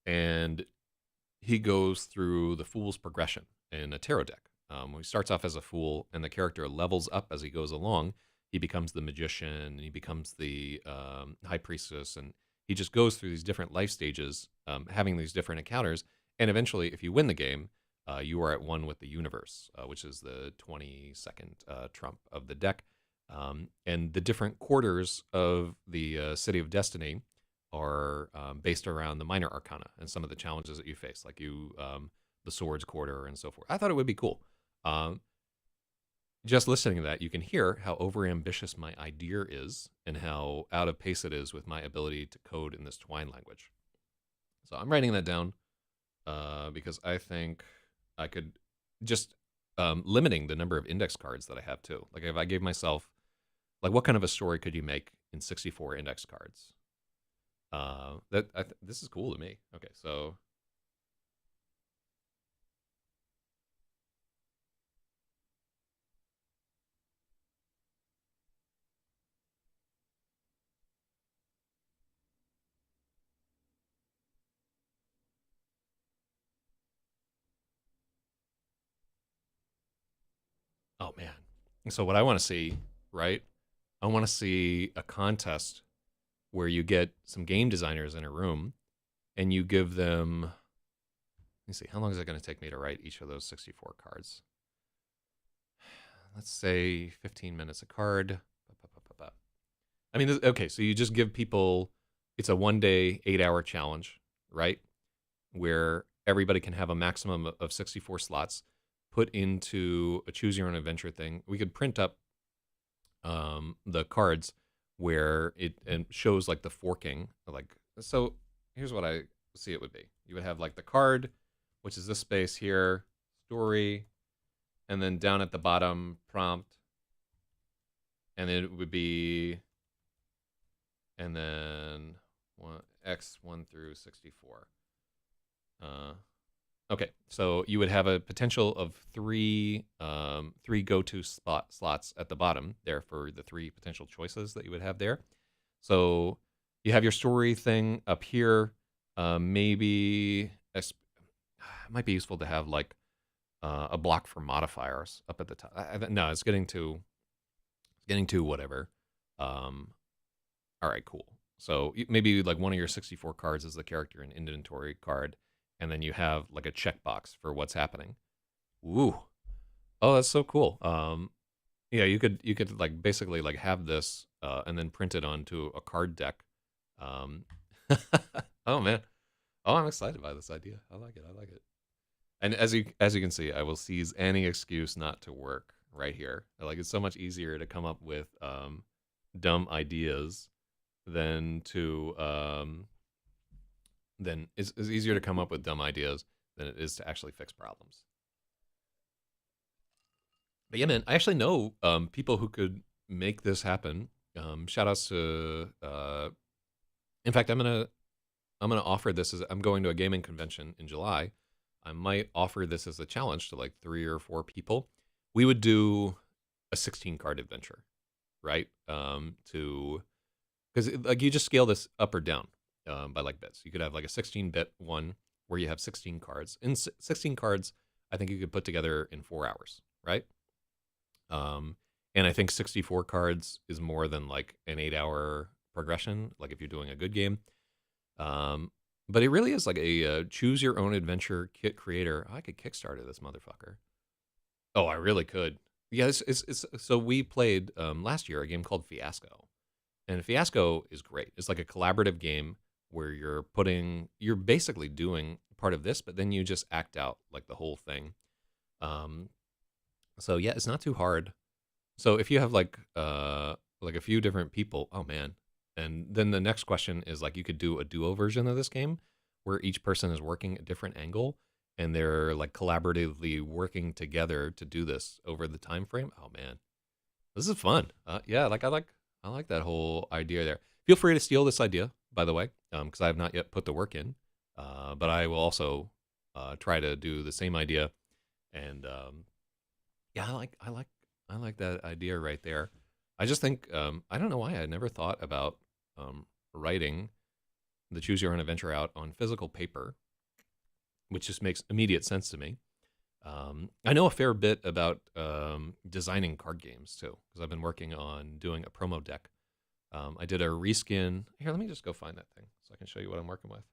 And he goes through the Fool's Progression in a tarot deck. He starts off as a fool, and the character levels up as he goes along. He becomes the magician, and he becomes the high priestess, and he just goes through these different life stages, having these different encounters. And eventually, if you win the game, you are at one with the universe, which is the 22nd trump of the deck. And the different quarters of the City of Destiny are based around the minor arcana and some of the challenges that you face, like the swords quarter and so forth. I thought it would be cool. Just listening to that, you can hear how overambitious my idea is and how out of pace it is with my ability to code in this Twine language. So I'm writing that down because I think I could just limiting the number of index cards that I have too. Like if I gave myself, like what kind of a story could you make in 64 index cards? This is cool to me. Okay, so oh man. So what I want to see, right? I want to see a contest where you get some game designers in a room and you give them, let me see, how long is it going to take me to write each of those 64 cards? Let's say 15 minutes a card. I mean, okay, so you just give people, it's a 1-day, 8-hour challenge, right? Where everybody can have a maximum of 64 slots put into a choose your own adventure thing. We could print up the cards where it and shows like the forking. Like, so here's what I see it would be. You would have like the card, which is this space here, story, and then down at the bottom, prompt, and it would be, and then X1 through 64. Okay, so you would have a potential of three go-to slots at the bottom there for the three potential choices that you would have there. So you have your story thing up here. Maybe it might be useful to have like a block for modifiers up at the top. No, it's getting too whatever. All right, cool. So maybe like one of your 64 cards is the character and inventory card, and then you have like a checkbox for what's happening. Ooh, oh, that's so cool. Yeah, you could like basically like have this and then print it onto a card deck. Oh man, oh, I'm excited by this idea. I like it. I like it. And as you can see, I will seize any excuse not to work right here. Like, it's so much easier to come up with dumb ideas than to than it's easier to come up with dumb ideas than it is to actually fix problems. But yeah, man, I actually know people who could make this happen. Shout outs to in fact, I'm gonna offer this as I'm going to a gaming convention in July. I might offer this as a challenge to like 3 or 4 people. We would do a 16 card adventure, right? To because like you just scale this up or down by like bits. You could have like a 16-bit one where you have 16 cards. In 16 cards, I think you could put together in 4 hours, right? And I think 64 cards is more than like an 8-hour progression. Like if you're doing a good game. But it really is like a choose your own adventure kit creator. I could Kickstarter this motherfucker. Oh, I really could. Yeah, it's so we played last year a game called Fiasco. And Fiasco is great. It's like a collaborative game where you're basically doing part of this, but then you just act out like the whole thing. So yeah, it's not too hard. So if you have like a few different people, oh man. And then the next question is like you could do a duo version of this game where each person is working a different angle and they're like collaboratively working together to do this over the time frame. Oh man, this is fun. Yeah, like I like that whole idea there. Feel free to steal this idea, by the way, because I have not yet put the work in. But I will also try to do the same idea. And yeah, I like that idea right there. I just think I don't know why I never thought about writing the Choose Your Own Adventure out on physical paper, which just makes immediate sense to me. I know a fair bit about designing card games too, because I've been working on doing a promo deck. I did a reskin. Here, let me just go find that thing so I can show you what I'm working with.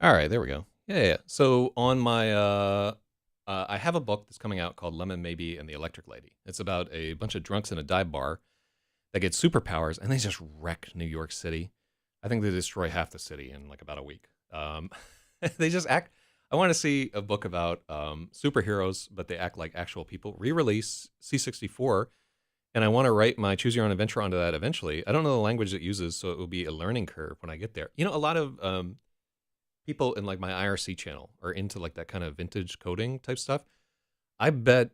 All right, there we go. Yeah. So on my, I have a book that's coming out called Lemon Maybe and the Electric Lady. It's about a bunch of drunks in a dive bar that get superpowers and they just wreck New York City. I think they destroy half the city in like about a week. They just act. I want to see a book about superheroes, but they act like actual people. Re-release C64, and I want to write my Choose Your Own Adventure onto that eventually. I don't know the language it uses, so it will be a learning curve when I get there. You know, a lot of people in like my IRC channel are into like that kind of vintage coding type stuff. I bet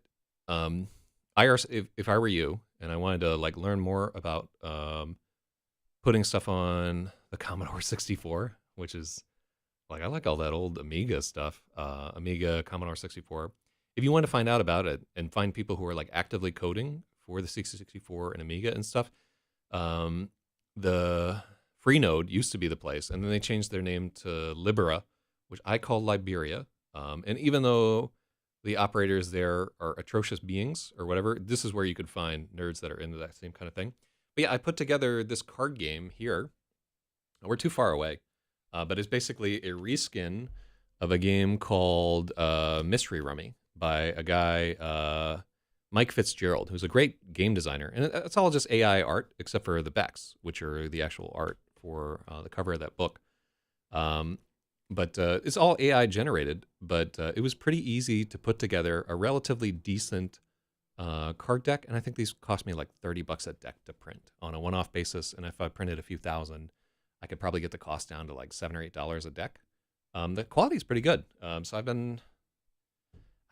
IRC, if I were you and I wanted to like learn more about putting stuff on the Commodore 64, which is like I like all that old Amiga stuff, Amiga, Commodore 64. If you want to find out about it and find people who are like actively coding for the C64 and Amiga and stuff, the Freenode used to be the place, and then they changed their name to Libera, which I call Liberia. And even though The operators there are atrocious beings or whatever. This is where you could find nerds that are into that same kind of thing. But yeah, I put together this card game here. We're too far away, but it's basically a reskin of a game called Mystery Rummy by a guy, Mike Fitzgerald, who's a great game designer. And it's all just AI art, except for the backs, which are the actual art for the cover of that book. But it's all AI generated, but it was pretty easy to put together a relatively decent card deck. And I think these cost me like $30 a deck to print on a one-off basis. And if I printed a few thousand, I could probably get the cost down to like $7 or $8 a deck. The quality is pretty good. So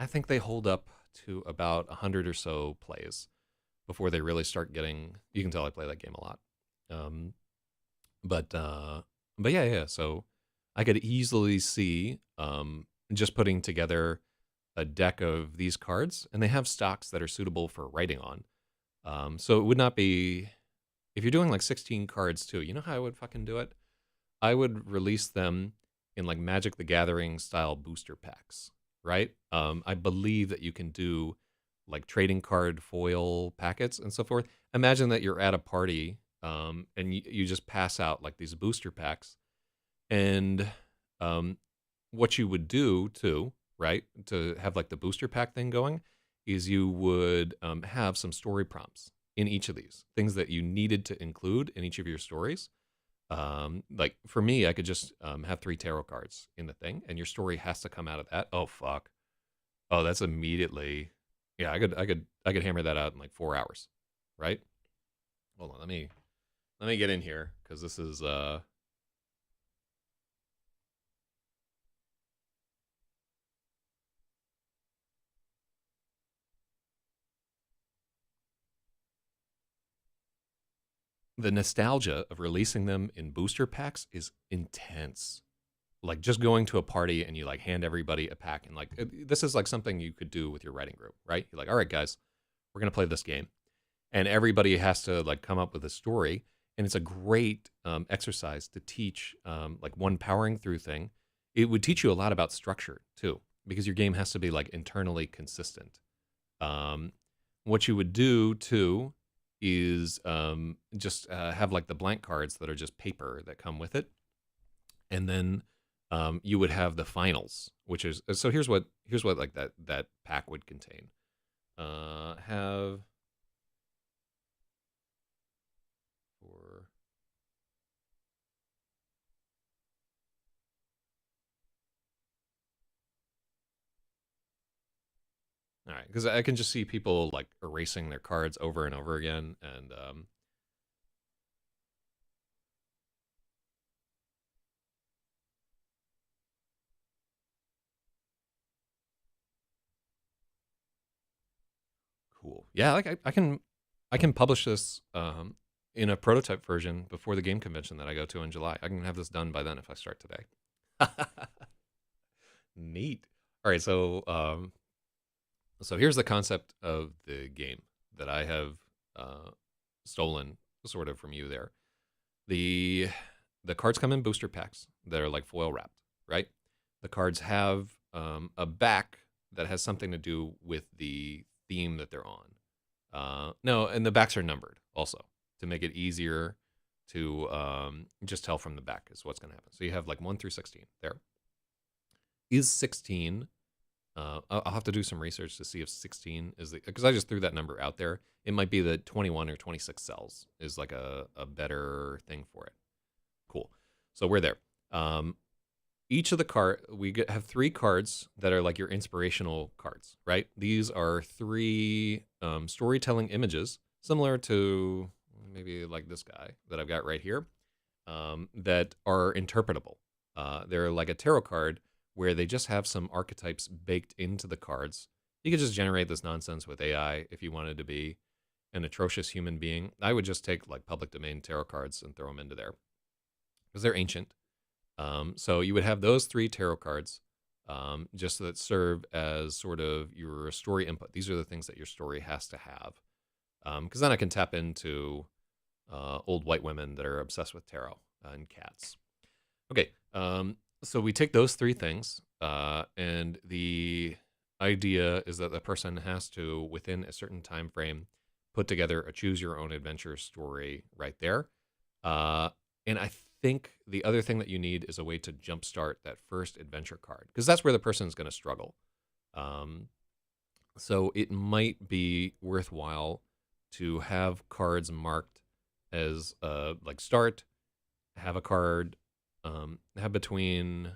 I think they hold up to about 100 or so plays before they really start getting, you can tell I play that game a lot. Um, but yeah. So I could easily see just putting together a deck of these cards, and they have stocks that are suitable for writing on. So it would not be, if you're doing like 16 cards too, you know how I would fucking do it? I would release them in like Magic the Gathering style booster packs, right? I believe that you can do like trading card foil packets and so forth. Imagine that you're at a party and you just pass out like these booster packs. And what you would do too, right, to have like the booster pack thing going, is you would have some story prompts in each of these things that you needed to include in each of your stories. Like for me, I could just have 3 tarot cards in the thing, and your story has to come out of that. Oh fuck! Oh, that's immediately. Yeah, I could hammer that out in like 4 hours, right? Hold on, let me get in here because this is the nostalgia of releasing them in booster packs is intense. Like just going to a party and you like hand everybody a pack, and like this is like something you could do with your writing group, right? You're like, all right, guys, we're gonna play this game, and everybody has to like come up with a story, and it's a great exercise to teach like one powering through thing. It would teach you a lot about structure too, because your game has to be like internally consistent. Um, what you would do too is just have like the blank cards that are just paper that come with it, and then you would have the finals, which is so. Here's what like that pack would contain. Have for all right, because I can just see people like erasing their cards over and over again, and cool. Yeah, like I can publish this in a prototype version before the game convention that I go to in July. I can have this done by then if I start today. Neat. All right, so here's the concept of the game that I have uh, stolen sort of from you there. The the cards come in booster packs that are like foil wrapped, right? The cards have a back that has something to do with the theme that they're on. No, and the backs are numbered also to make it easier to just tell from the back is what's going to happen. So you have like 1 through 16 there. Is 16, I'll have to do some research to see if 16 is the, because I just threw that number out there. It might be that 21 or 26 cells is like a better thing for it. Cool. So we're there. Each of the have 3 cards that are like your inspirational cards, right? These are 3 storytelling images, similar to maybe like this guy that I've got right here, that are interpretable. They're like a tarot card where they just have some archetypes baked into the cards. You could just generate this nonsense with AI if you wanted to be an atrocious human being. I would just take like public domain tarot cards and throw them into there because they're ancient. So you would have those 3 tarot cards just that serve as sort of your story input. These are the things that your story has to have. Because then I can tap into old white women that are obsessed with tarot and cats. Okay, so we take those 3 things, and the idea is that the person has to, within a certain time frame, put together a choose your own adventure story right there. Uh, and I think the other thing that you need is a way to jumpstart that first adventure card, because that's where the person is going to struggle. Um, so it might be worthwhile to have cards marked as like start, have a card, have between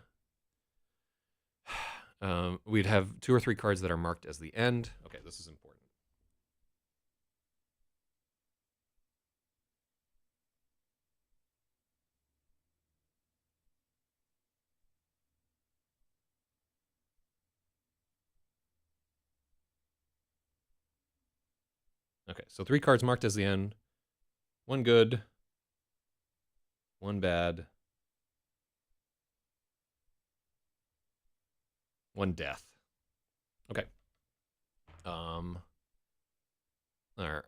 we'd have 2 or 3 cards that are marked as the end. Okay, this is important. Okay, so 3 cards marked as the end. 1 good, 1 bad, 1 death. Okay. All right.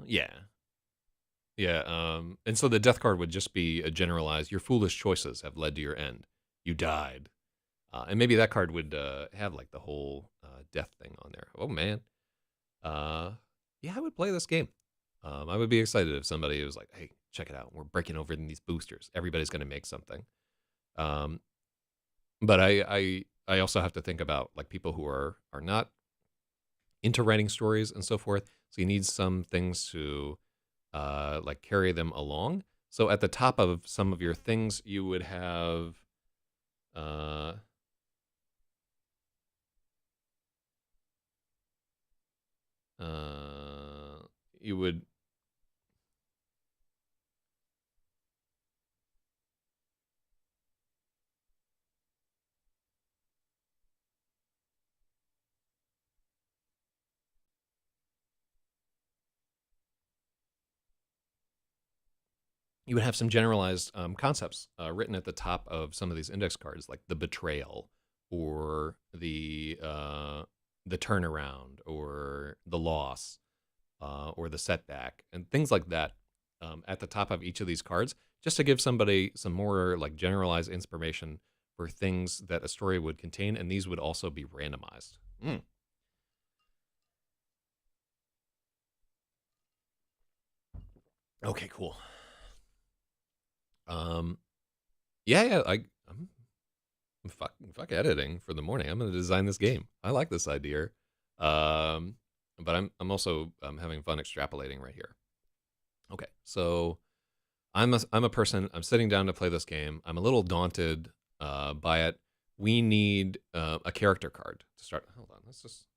Yeah. Yeah, and so the death card would just be a generalized, your foolish choices have led to your end. You died. And maybe that card would have like the whole death thing on there. Oh, man. Yeah, I would play this game. I would be excited if somebody was like, hey, check it out. We're breaking over in these boosters. Everybody's going to make something. Um, but I also have to think about like people who are not into writing stories and so forth. So you need some things to like carry them along. So at the top of some of your things, you would have uh, you would have some generalized concepts written at the top of some of these index cards, like the betrayal or the turnaround or the loss or the setback and things like that at the top of each of these cards, just to give somebody some more like generalized information for things that a story would contain, and these would also be randomized. Okay, cool. Yeah, I'm fuck editing for the morning. I'm gonna design this game. I like this idea. Um, but I'm also having fun extrapolating right here. Okay, so I'm a person. I'm sitting down to play this game. I'm a little daunted by it. We need a character card to start. Hold on, let's just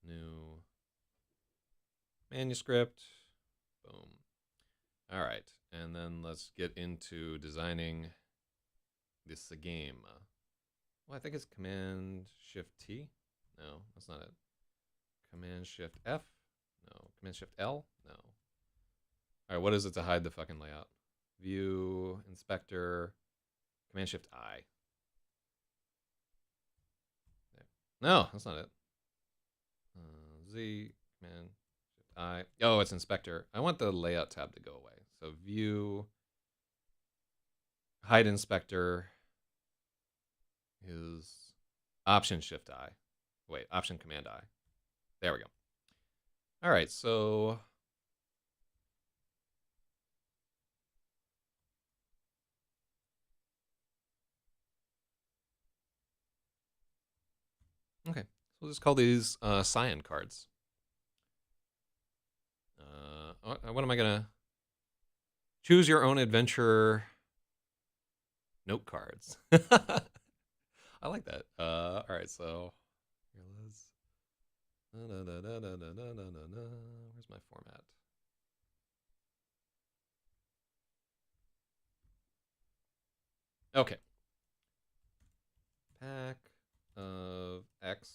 new manuscript. Boom. All right, and then let's get into designing this game. Well, I think it's Command Shift T. No, that's not it. Command Shift F. No. Command Shift L. No. All right, what is it to hide the fucking layout? View, Inspector, Command Shift I. There. No, that's not it. Z, Command Shift I. Oh, it's Inspector. I want the layout tab to go away. So View, Hide Inspector is Option Shift I. Wait, Option Command I. There we go. All right, so okay, so we'll just call these cyan cards. What am I gonna choose your own adventure note cards? I like that. All right, so here let's. Where's my format? Okay. Pack of X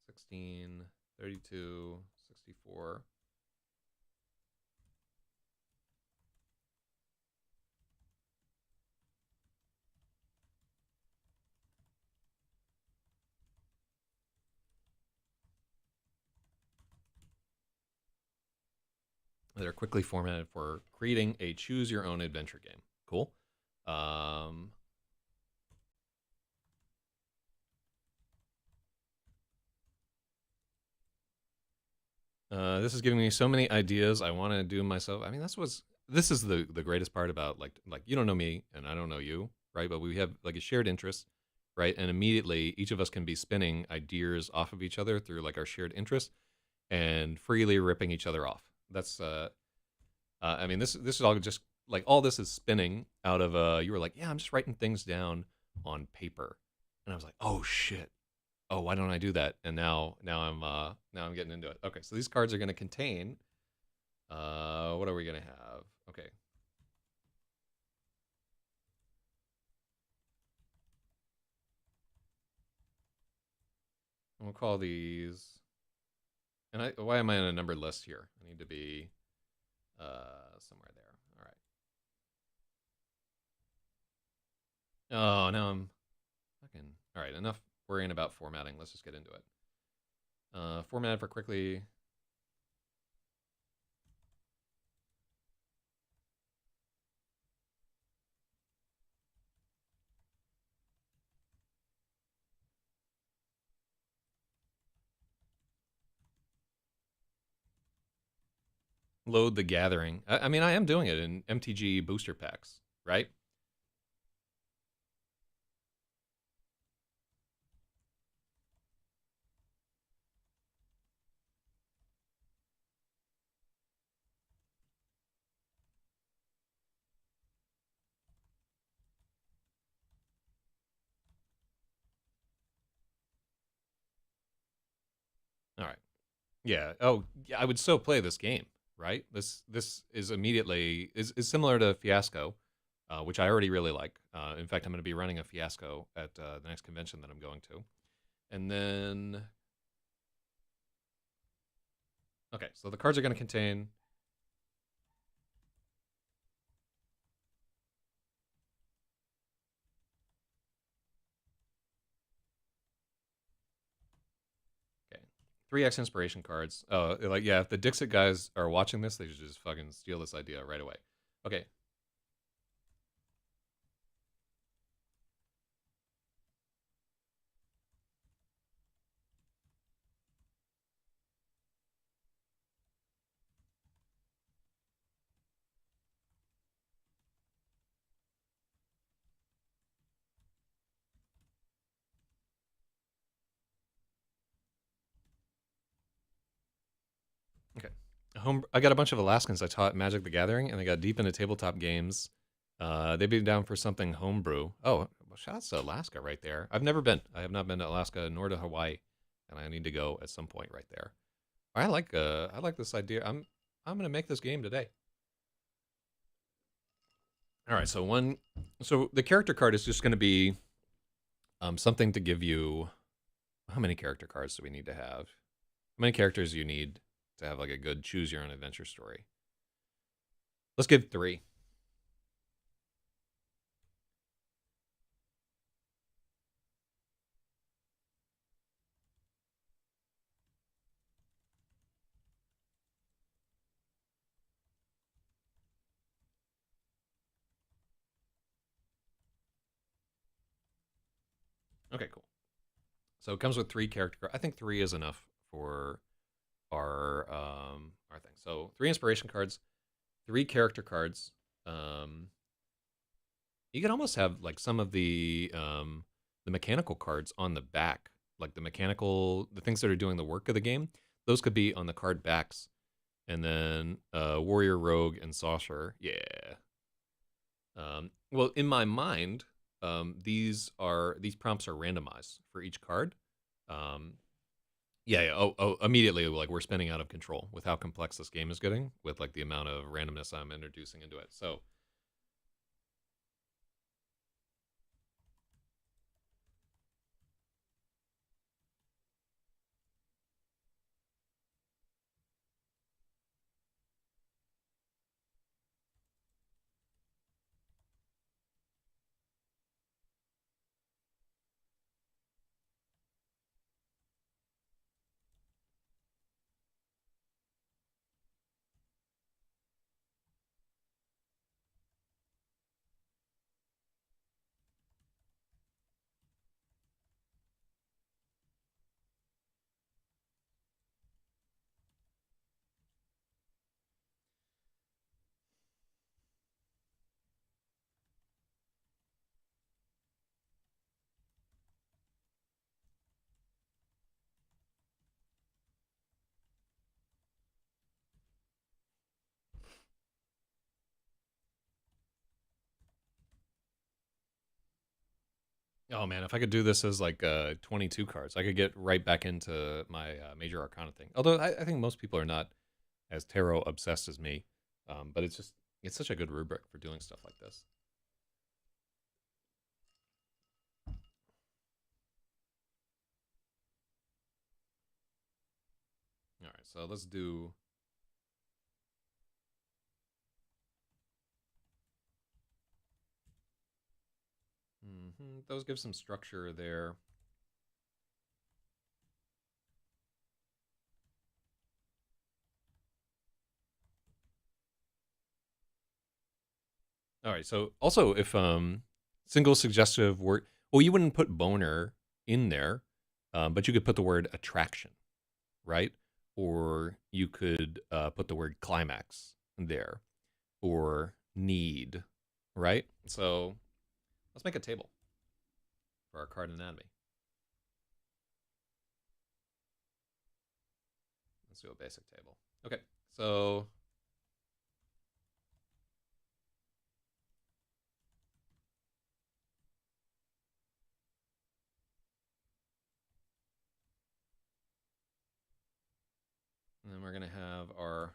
16, 32, 64. They're quickly formatted for creating a choose your own adventure game. Cool. This is giving me so many ideas I want to do myself. I mean, this is the greatest part about like you don't know me and I don't know you, right? But we have like a shared interest, right? And immediately each of us can be spinning ideas off of each other through like our shared interest and freely ripping each other off. That's I mean, this is all just like all this is spinning out of you were like, yeah, I'm just writing things down on paper, and I was like, oh shit, oh why don't I do that? And now I'm getting into it. Okay, so these cards are going to contain what are we going to have? Okay, we'll call these. And why am I on a numbered list here? I need to be somewhere there. All right. Oh, now I'm fucking. All right, enough worrying about formatting. Let's just get into it. Format for quickly. Load the gathering. I mean, I am doing it in MTG booster packs, right? All right. Yeah. Oh, yeah, I would still play this game, right? This is immediately is similar to Fiasco, which I already really like. In fact, I'm going to be running a Fiasco at the next convention that I'm going to. And then, okay, so the cards are going to contain. Okay, 3x inspiration cards. Oh, like yeah, if the Dixit guys are watching this, they should just fucking steal this idea right away. Okay, okay. I got a bunch of Alaskans I taught Magic the Gathering, and they got deep into tabletop games. They'd be down for something homebrew. Oh, well, shout out to Alaska right there. I've never been. I have not been to Alaska nor to Hawaii, and I need to go at some point right there. I like this idea. I'm gonna make this game today. All right, so the character card is just gonna be something to give you. How many character cards do we need to have? How many characters do you need to have like a good choose your own adventure story? Let's give 3. Okay, cool. So it comes with 3 character cards. I think 3 is enough for our thing. So 3 inspiration cards, 3 character cards. Um, you could almost have like some of the mechanical cards on the back, like the things that are doing the work of the game. Those could be on the card backs, and then warrior, rogue, and sorcerer. Yeah. Well, in my mind, these prompts are randomized for each card. Um, yeah, yeah. Oh, immediately, like we're spinning out of control with how complex this game is getting, with like the amount of randomness I'm introducing into it. So, Oh man, if I could do this as like 22 cards, I could get right back into my Major Arcana thing. Although I think most people are not as tarot obsessed as me, but it's such a good rubric for doing stuff like this. All right, so let's do. Those give some structure there. All right. So also, if single suggestive word, well, you wouldn't put boner in there, but you could put the word attraction, right? Or you could put the word climax there, or need, right? So let's make a table for our card anatomy. Let's do a basic table. Okay. So and then we're gonna have our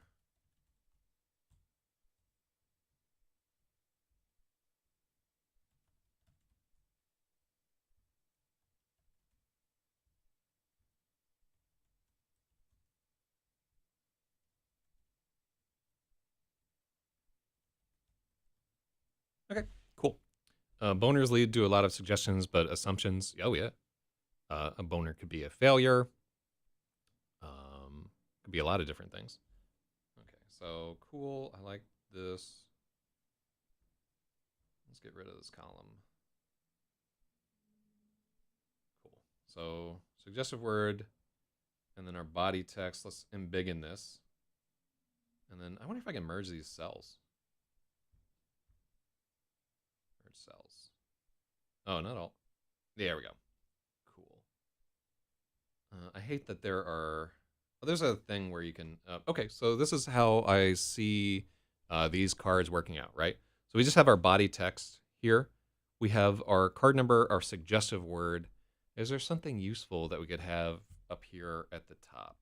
okay, cool. Boners lead to a lot of suggestions, but assumptions. Oh yeah, a boner could be a failure. Could be a lot of different things. Okay, so cool. I like this. Let's get rid of this column. Cool. So suggestive word, and then our body text. Let's embiggen this. And then I wonder if I can merge these cells. Merge cells. Oh, not all. There we go. Cool. I hate that there are. Oh, there's a thing where you can. Okay, so this is how I see these cards working out, right? So we just have our body text here. We have our card number, our suggestive word. Is there something useful that we could have up here at the top?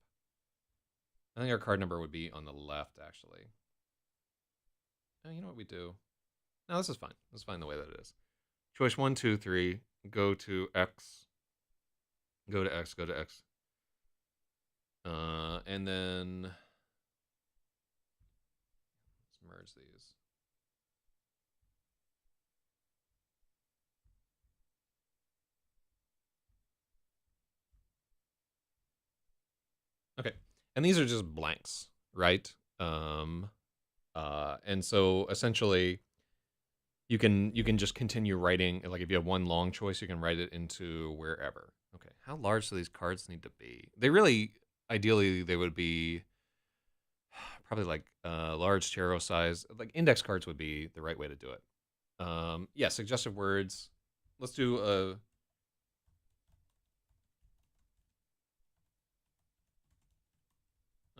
I think our card number would be on the left, actually. Oh, you know what we do? No, this is fine. This is fine the way that it is. Choice 1, 2, 3. Go to X. Go to X. Go to X. And then let's merge these. Okay, and these are just blanks, right? And so essentially, you can just continue writing. Like if you have one long choice, you can write it into wherever. Okay, how large do these cards need to be? They really, ideally, they would be probably like large tarot size. Like index cards would be the right way to do it. Yeah, suggestive words. Let's do a.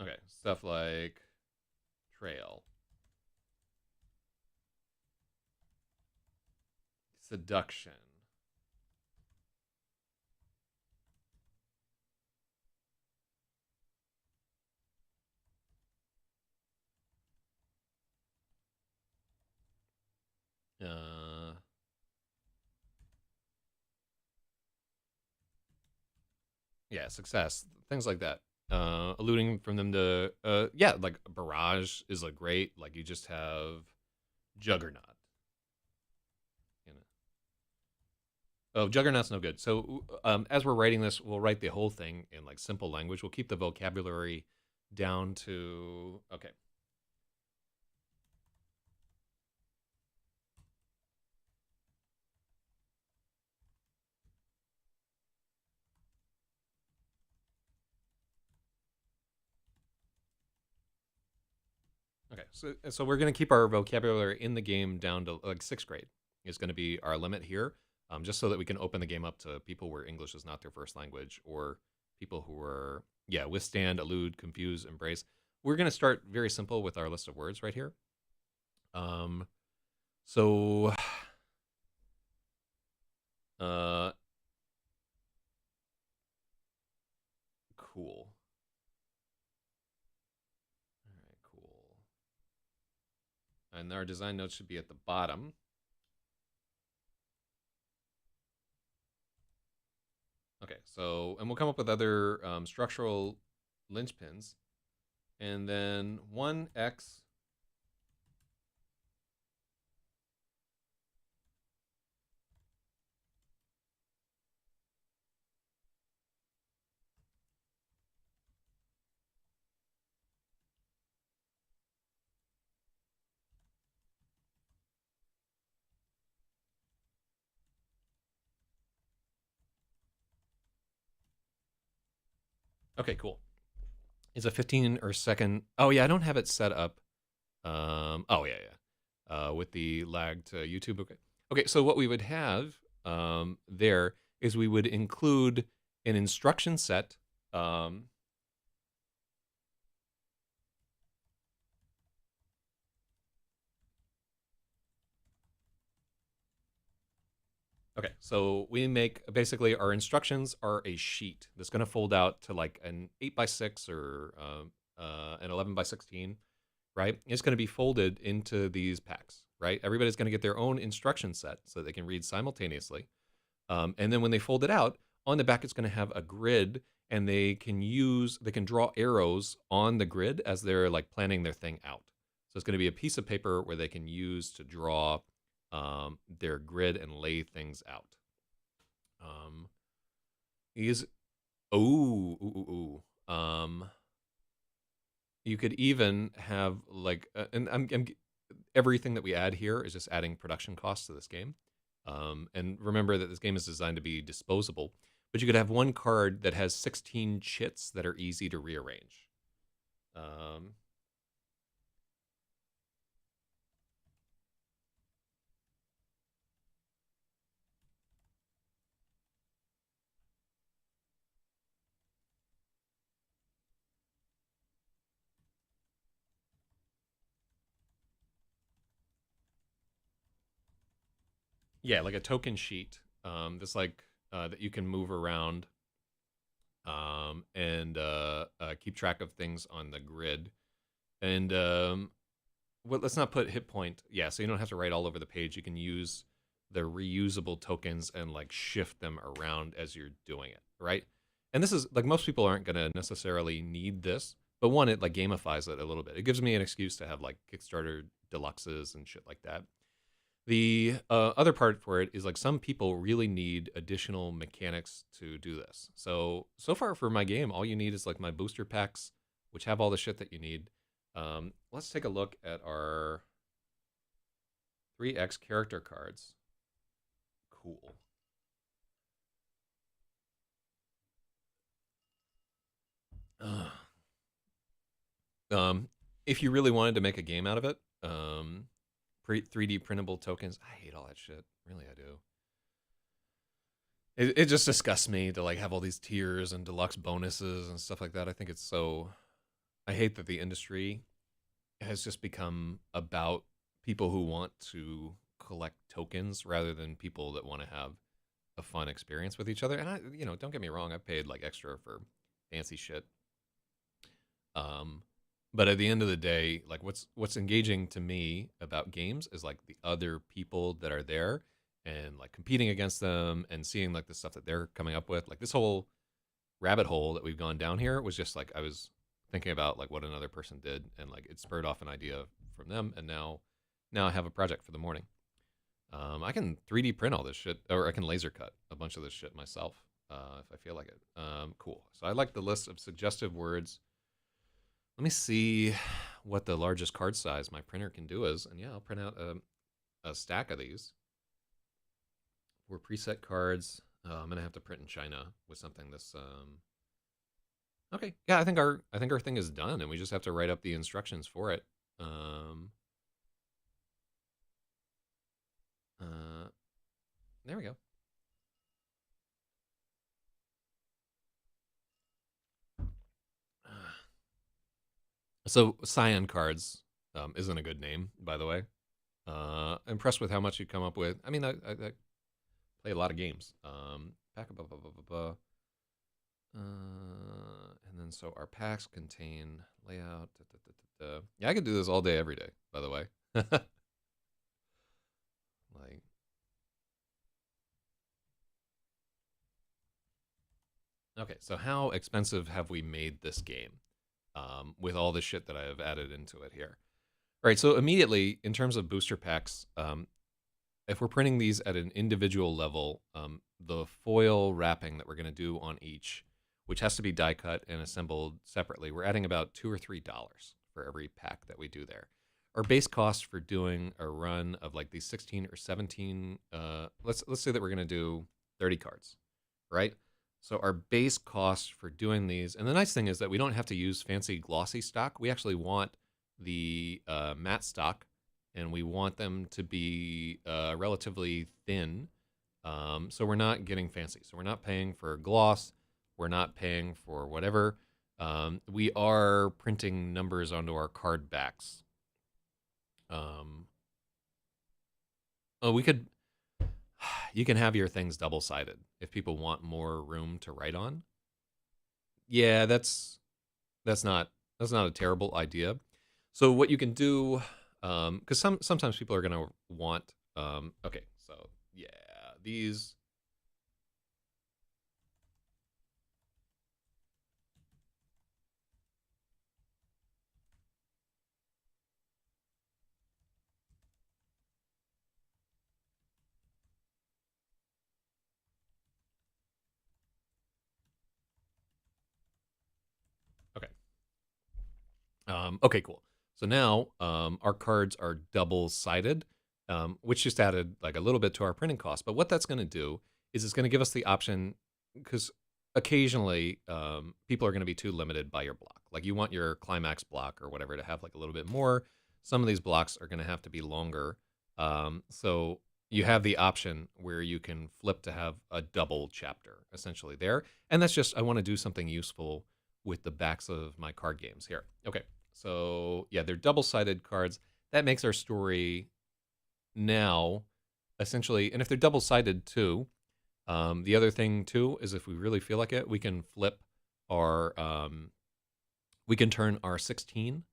Okay, stuff like trail, seduction. Uh, yeah, success, things like that. Alluding from them to, yeah, like barrage is like great. Like you just have juggernaut. You know, oh, juggernaut's no good. So as we're writing this, we'll write the whole thing in like simple language. We'll keep the vocabulary down to okay. Okay, so we're gonna keep our vocabulary in the game down to like sixth grade is going to be our limit here, just so that we can open the game up to people where English is not their first language or people who are withstand, elude, confuse, embrace. We're gonna start very simple with our list of words right here. So And our design notes should be at the bottom. Okay, so, and we'll come up with other structural linchpins. And then 1x Okay, cool. Is a 15 or second. Oh yeah, I don't have it set up. Oh yeah, yeah. With the lag to YouTube. Okay. Okay. So what we would have there is we would include an instruction set. Okay, so we make basically our instructions are a sheet that's going to fold out to like an 8x6 or an 11x16, right? It's going to be folded into these packs, right? Everybody's going to get their own instruction set so they can read simultaneously. And then when they fold it out, on the back it's going to have a grid, and they can draw arrows on the grid as they're like planning their thing out. So it's going to be a piece of paper where they can use to draw their grid and lay things out. Is you could even have like, and I'm everything that we add here is just adding production costs to this game. And remember that this game is designed to be disposable, but you could have one card that has 16 chits that are easy to rearrange. Yeah, like a token sheet. That's like that you can move around and keep track of things on the grid. And well, let's not put hit point. Yeah, so you don't have to write all over the page. You can use the reusable tokens and like shift them around as you're doing it, right? And this is like, most people aren't going to necessarily need this, but one, it like gamifies it a little bit. It gives me an excuse to have like Kickstarter deluxes and shit like that. The other part for it is like, some people really need additional mechanics to do this. So far for my game, all you need is like my booster packs, which have all the shit that you need. Let's take a look at our 3X character cards. Cool. If you really wanted to make a game out of it, 3D printable tokens. I hate all that shit. Really, I do. It just disgusts me to like have all these tiers and deluxe bonuses and stuff like that. I think it's so. I hate that the industry has just become about people who want to collect tokens rather than people that want to have a fun experience with each other. And I, don't get me wrong, I paid like extra for fancy shit. But at the end of the day, like, what's engaging to me about games is like the other people that are there and like competing against them and seeing like the stuff that they're coming up with. Like, this whole rabbit hole that we've gone down here was just like, I was thinking about like what another person did, and like it spurred off an idea from them, and now I have a project for the morning. I can 3D print all this shit, or I can laser cut a bunch of this shit myself if I feel like it. Cool. So I like the list of suggestive words. Let me see what the largest card size my printer can do is, and yeah, I'll print out a stack of these. For preset cards, I'm gonna have to print in China with something this. Okay, yeah, I think our thing is done, and we just have to write up the instructions for it. There we go. So Cyan Cards isn't a good name, by the way. Impressed with how much you come up with. I mean, I play a lot of games. And then so our packs contain layout. Yeah, I could do this all day, every day, by the way. Okay, so how expensive have we made this game with all the shit that I have added into it here? All right, so immediately in terms of booster packs, if we're printing these at an individual level, the foil wrapping that we're going to do on each, which has to be die cut and assembled separately, we're adding about $2 or $3 for every pack that we do there. Our base cost for doing a run of like these 16 or 17, let's say that we're going to do 30 cards, right? So our base cost for doing these, and the nice thing is that we don't have to use fancy glossy stock. We actually want the matte stock, and we want them to be relatively thin. So we're not getting fancy. So we're not paying for gloss. We're not paying for whatever. We are printing numbers onto our card backs. Oh, we could. You can have your things double-sided if people want more room to write on. Yeah, that's not a terrible idea. So what you can do, because sometimes people are gonna want. Okay, so yeah, these. Okay. Okay, cool. So now our cards are double-sided, which just added like a little bit to our printing cost. But what that's going to do is it's going to give us the option, because occasionally people are going to be too limited by your block. Like you want your climax block or whatever to have like a little bit more. Some of these blocks are going to have to be longer. So you have the option where you can flip to have a double chapter essentially there. And that's just, I want to do something useful with the backs of my card games here. Okay, so yeah, they're double-sided cards. That makes our story now essentially, and if they're double-sided too, the other thing too is if we really feel like it, we can flip our, we can turn our 16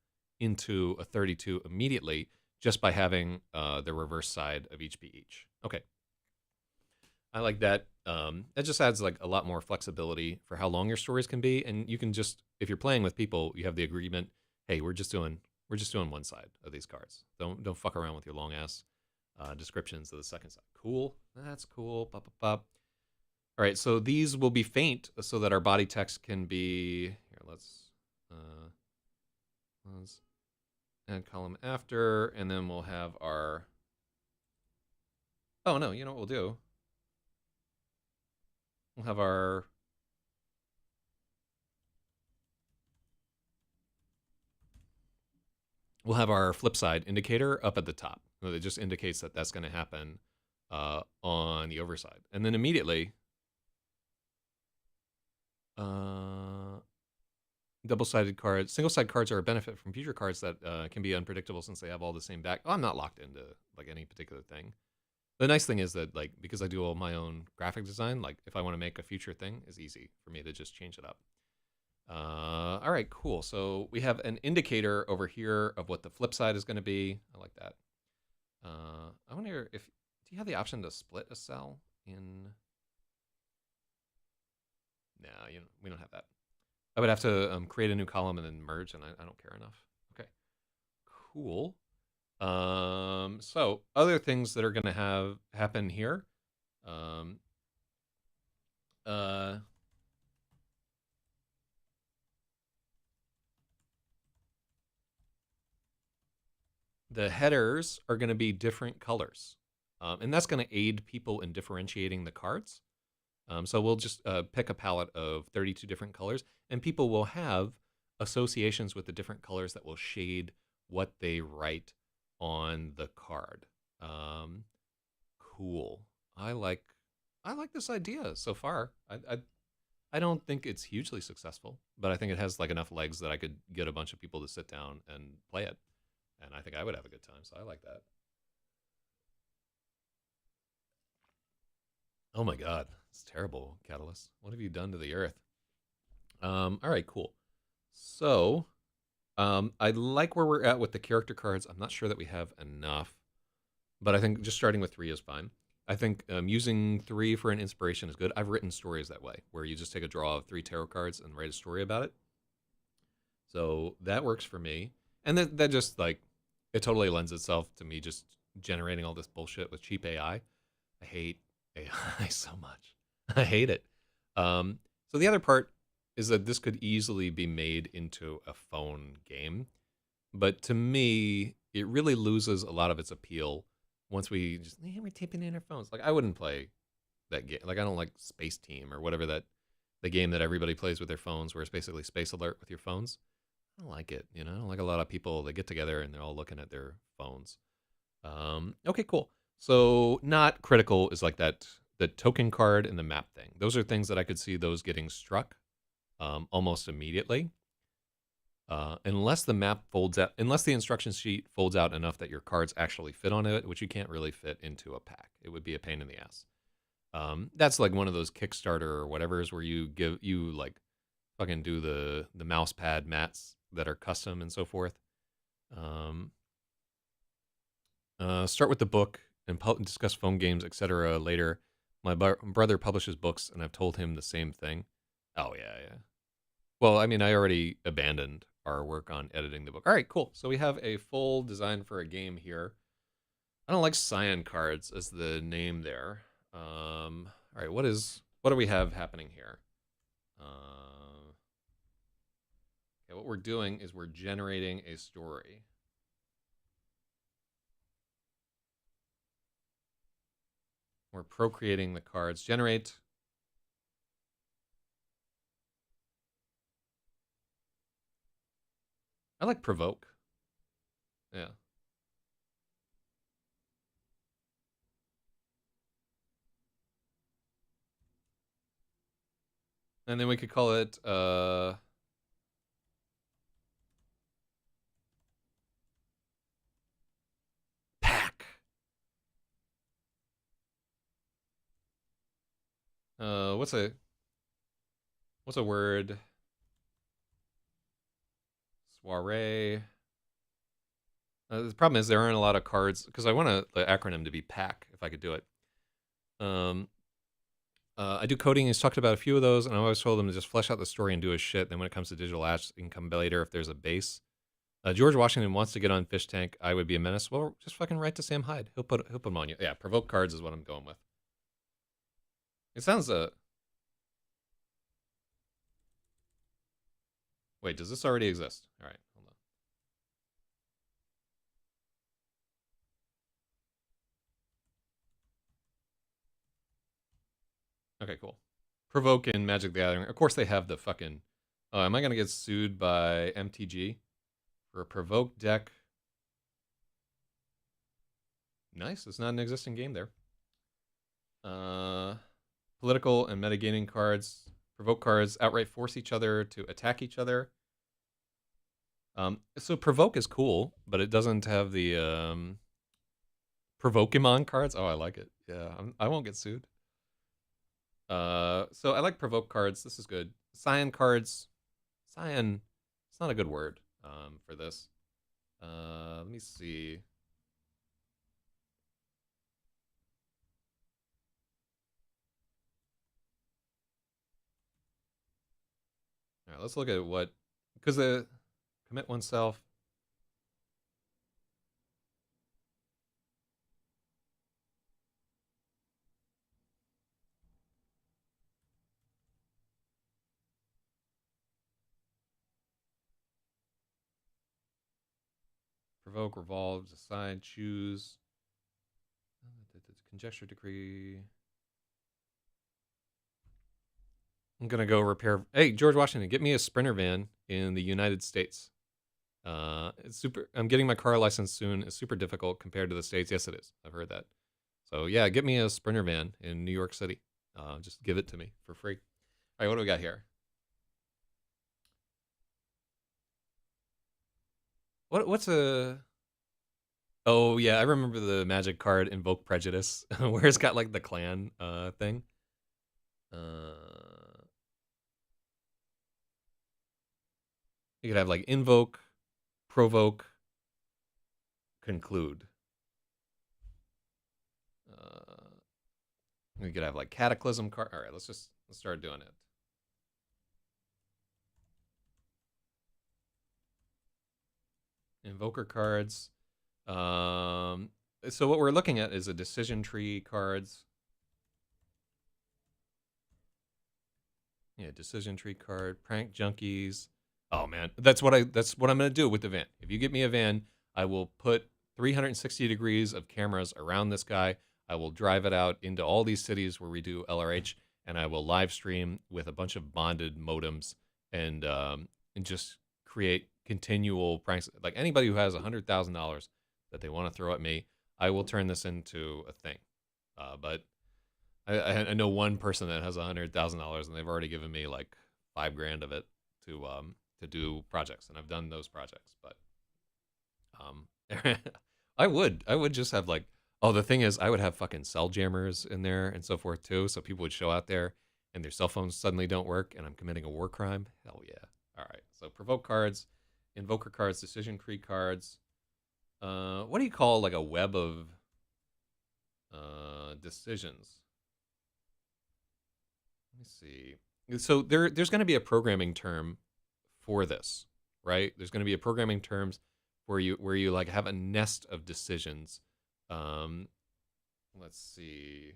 into a 32 immediately just by having the reverse side of each be each. Okay, I like that. That just adds like a lot more flexibility for how long your stories can be, and you can just, if you're playing with people, you have the agreement. Hey, we're just doing one side of these cards. Don't fuck around with your long ass descriptions of the second side. Cool, that's cool. Pop, pop, pop. All right, so these will be faint so that our body text can be here. Let's add column after, and then we'll have our. Oh no, you know what we'll do? We'll have our flip side indicator up at the top. It just indicates that that's going to happen on the overside. And then immediately, double-sided cards, single-sided cards are a benefit from future cards that can be unpredictable since they have all the same back. Oh, I'm not locked into like any particular thing. The nice thing is that like because I do all my own graphic design, like if I want to make a future thing, it's easy for me to just change it up. All right, cool. So we have an indicator over here of what the flip side is going to be. I like that. I wonder if, do you have the option to split a cell in? No, we don't have that. I would have to create a new column and then merge, and I don't care enough. Okay, cool. So other things that are going to happen here. The headers are going to be different colors. And that's going to aid people in differentiating the cards. So we'll just pick a palette of 32 different colors, and people will have associations with the different colors that will shade what they write on the card. Cool. I like this idea so far. I don't think it's hugely successful, but I think it has like enough legs that I could get a bunch of people to sit down and play it, and I think I would have a good time. So I like that. Oh my God, it's terrible, Catalyst. What have you done to the earth? All right, cool. So, I like where we're at with the character cards. I'm not sure that we have enough, but I think just starting with 3 is fine. I think using 3 for an inspiration is good. I've written stories that way, where you just take a draw of 3 tarot cards and write a story about it. So that works for me. And that just like, it totally lends itself to me just generating all this bullshit with cheap AI. I hate AI so much. I hate it. So the other part is that this could easily be made into a phone game. But to me, it really loses a lot of its appeal once we just, we're typing in our phones. Like, I wouldn't play that game. Like, I don't like Space Team or whatever the game that everybody plays with their phones, where it's basically Space Alert with your phones. I don't like it. I don't like a lot of people that get together and they're all looking at their phones. Okay, cool. So not critical is like that, the token card and the map thing. Those are things that I could see those getting struck almost immediately. Unless the map folds out, unless the instruction sheet folds out enough that your cards actually fit on it, which you can't really fit into a pack. It would be a pain in the ass. That's like one of those Kickstarter or whatever's where you like fucking do the mouse pad mats that are custom and so forth. Start with the book and discuss phone games, etc. later. My brother publishes books, and I've told him the same thing. Oh, yeah. Well, I mean, I already abandoned our work on editing the book. All right, cool. So we have a full design for a game here. I don't like cyan cards as the name there. All right, what do we have happening here? Okay, what we're doing is we're generating a story. We're procreating the cards. Generate. I like provoke. Yeah. And then we could call it pack. What's a word? Soiree. The problem is there aren't a lot of cards, because I want the acronym to be pack if I could do it. I do coding. He's talked about a few of those, and I always told him to just flesh out the story and do his shit. Then when it comes to digital apps, you can come later if there's a base. George Washington wants to get on Fish Tank. I would be a menace. Well, just fucking write to Sam Hyde. He'll put them on you. Yeah, provoke cards is what I'm going with. It sounds Wait, does this already exist? All right, hold on. Okay, cool. Provoke in Magic the Gathering. Of course, they have the fucking. Oh, am I gonna get sued by MTG for a provoke deck? Nice. It's not an existing game there. Political and metagaming cards. Provoke cards outright force each other to attack each other. So provoke is cool, but it doesn't have the Provokemon cards. Oh, I like it. Yeah, I won't get sued. So I like provoke cards. This is good. Cyan cards. Cyan. It's not a good word for this. Let me see. All right, let's look at what, because the commit oneself. Provoke, revolve, decide, choose. Conjecture, decree. I'm gonna go repair. Hey, George Washington, get me a Sprinter van in the United States. It's super. I'm getting my car license soon. It's super difficult compared to the States. Yes, it is. I've heard that. So yeah, get me a Sprinter van in New York City. Just give it to me for free. All right, what do we got here? What's a? Oh yeah, I remember the Magic card Invoke Prejudice, where it's got like the clan thing. You could have like invoke, provoke, conclude. We could have like Cataclysm card. All right, let's start doing it. Invoker cards. So what we're looking at is a decision tree cards. Yeah, decision tree card, prank junkies. Oh man, that's what I'm gonna do with the van. If you get me a van, I will put 360 degrees of cameras around this guy. I will drive it out into all these cities where we do LRH, and I will live stream with a bunch of bonded modems and just create continual pranks. Like anybody who has $100,000 that they want to throw at me, I will turn this into a thing. But I know one person that has $100,000 and they've already given me like $5,000 of it to do projects, and I've done those projects. But I would just have like, oh, the thing is I would have fucking cell jammers in there and so forth too, so people would show out there and their cell phones suddenly don't work and I'm committing a war crime. Hell yeah. All right, so provoke cards, invoker cards, decision tree cards. What do you call like a web of decisions? Let me see. So there's going to be a programming term for this, right? There's going to be a programming terms where you like have a nest of decisions. Let's see.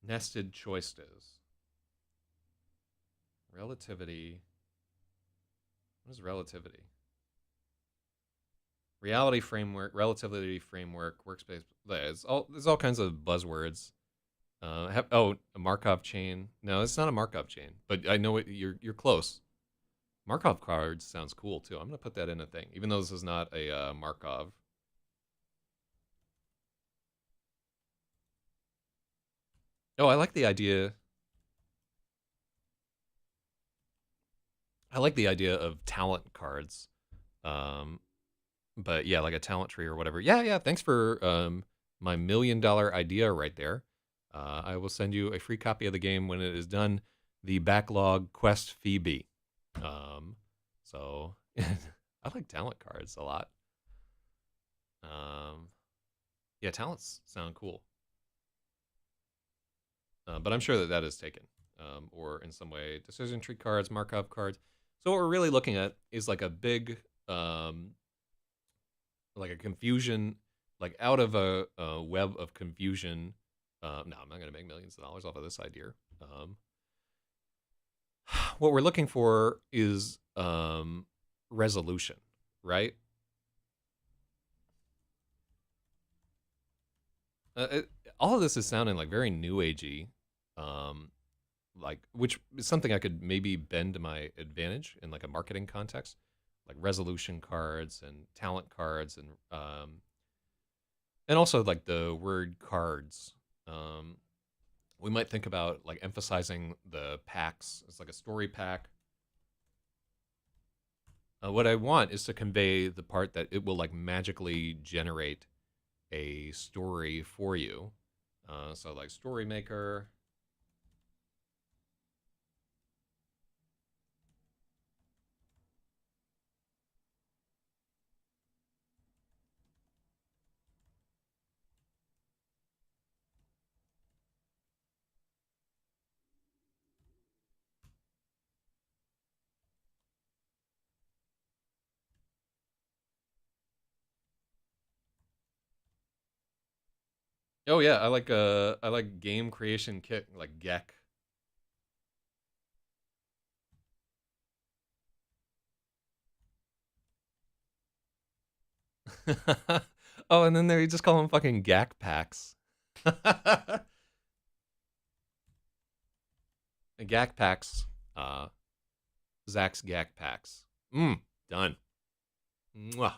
Nested choices. Relativity. What is relativity? Reality framework, relativity framework, workspace. There's all kinds of buzzwords. A Markov chain. No, it's not a Markov chain, but I know you're close. Markov cards sounds cool too. I'm gonna put that in a thing, even though this is not a Markov. Oh, I like the idea. I like the idea of talent cards. Um, but yeah, like a talent tree or whatever. Yeah. Thanks for my $1,000,000 idea right there. I will send you a free copy of the game when it is done. The backlog quest Phoebe. So I like talent cards a lot. Yeah, talents sound cool. But I'm sure that is taken, or in some way decision tree cards, Markov cards. So what we're really looking at is like a big, like a confusion, like out of a web of confusion. No, I'm not going to make millions of dollars off of this idea. What we're looking for is resolution, right? All of this is sounding like very new agey, like which is something I could maybe bend to my advantage in like a marketing context, like resolution cards and talent cards and also like the word cards. We might think about like emphasizing the packs. It's like a story pack. What I want is to convey the part that it will like magically generate a story for you. So like story maker. Oh yeah, I like game creation kit like Gek. Oh, and then they just call them fucking Gak packs. Gak packs. Zach's Gak packs. Done. Mwah.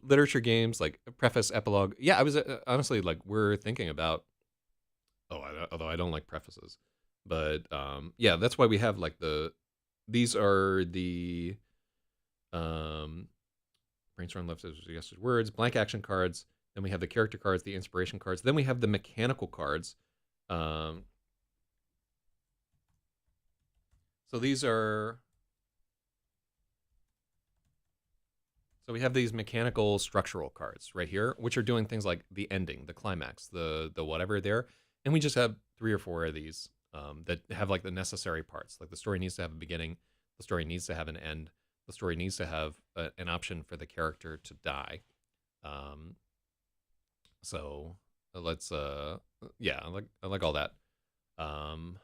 Literature games like preface, epilogue. Yeah, I was honestly like we're thinking about. Although I don't like prefaces, but yeah, that's why we have like these are the brainstorm left suggested words, blank action cards. Then we have the character cards, the inspiration cards. Then we have the mechanical cards. So these are So we have these mechanical structural cards right here, which are doing things like the ending, the climax, the whatever there, and we just have 3 or 4 of these that have like the necessary parts. Like the story needs to have a beginning, the story needs to have an end, the story needs to have an option for the character to die. Um, so let's yeah, I like all that. Um,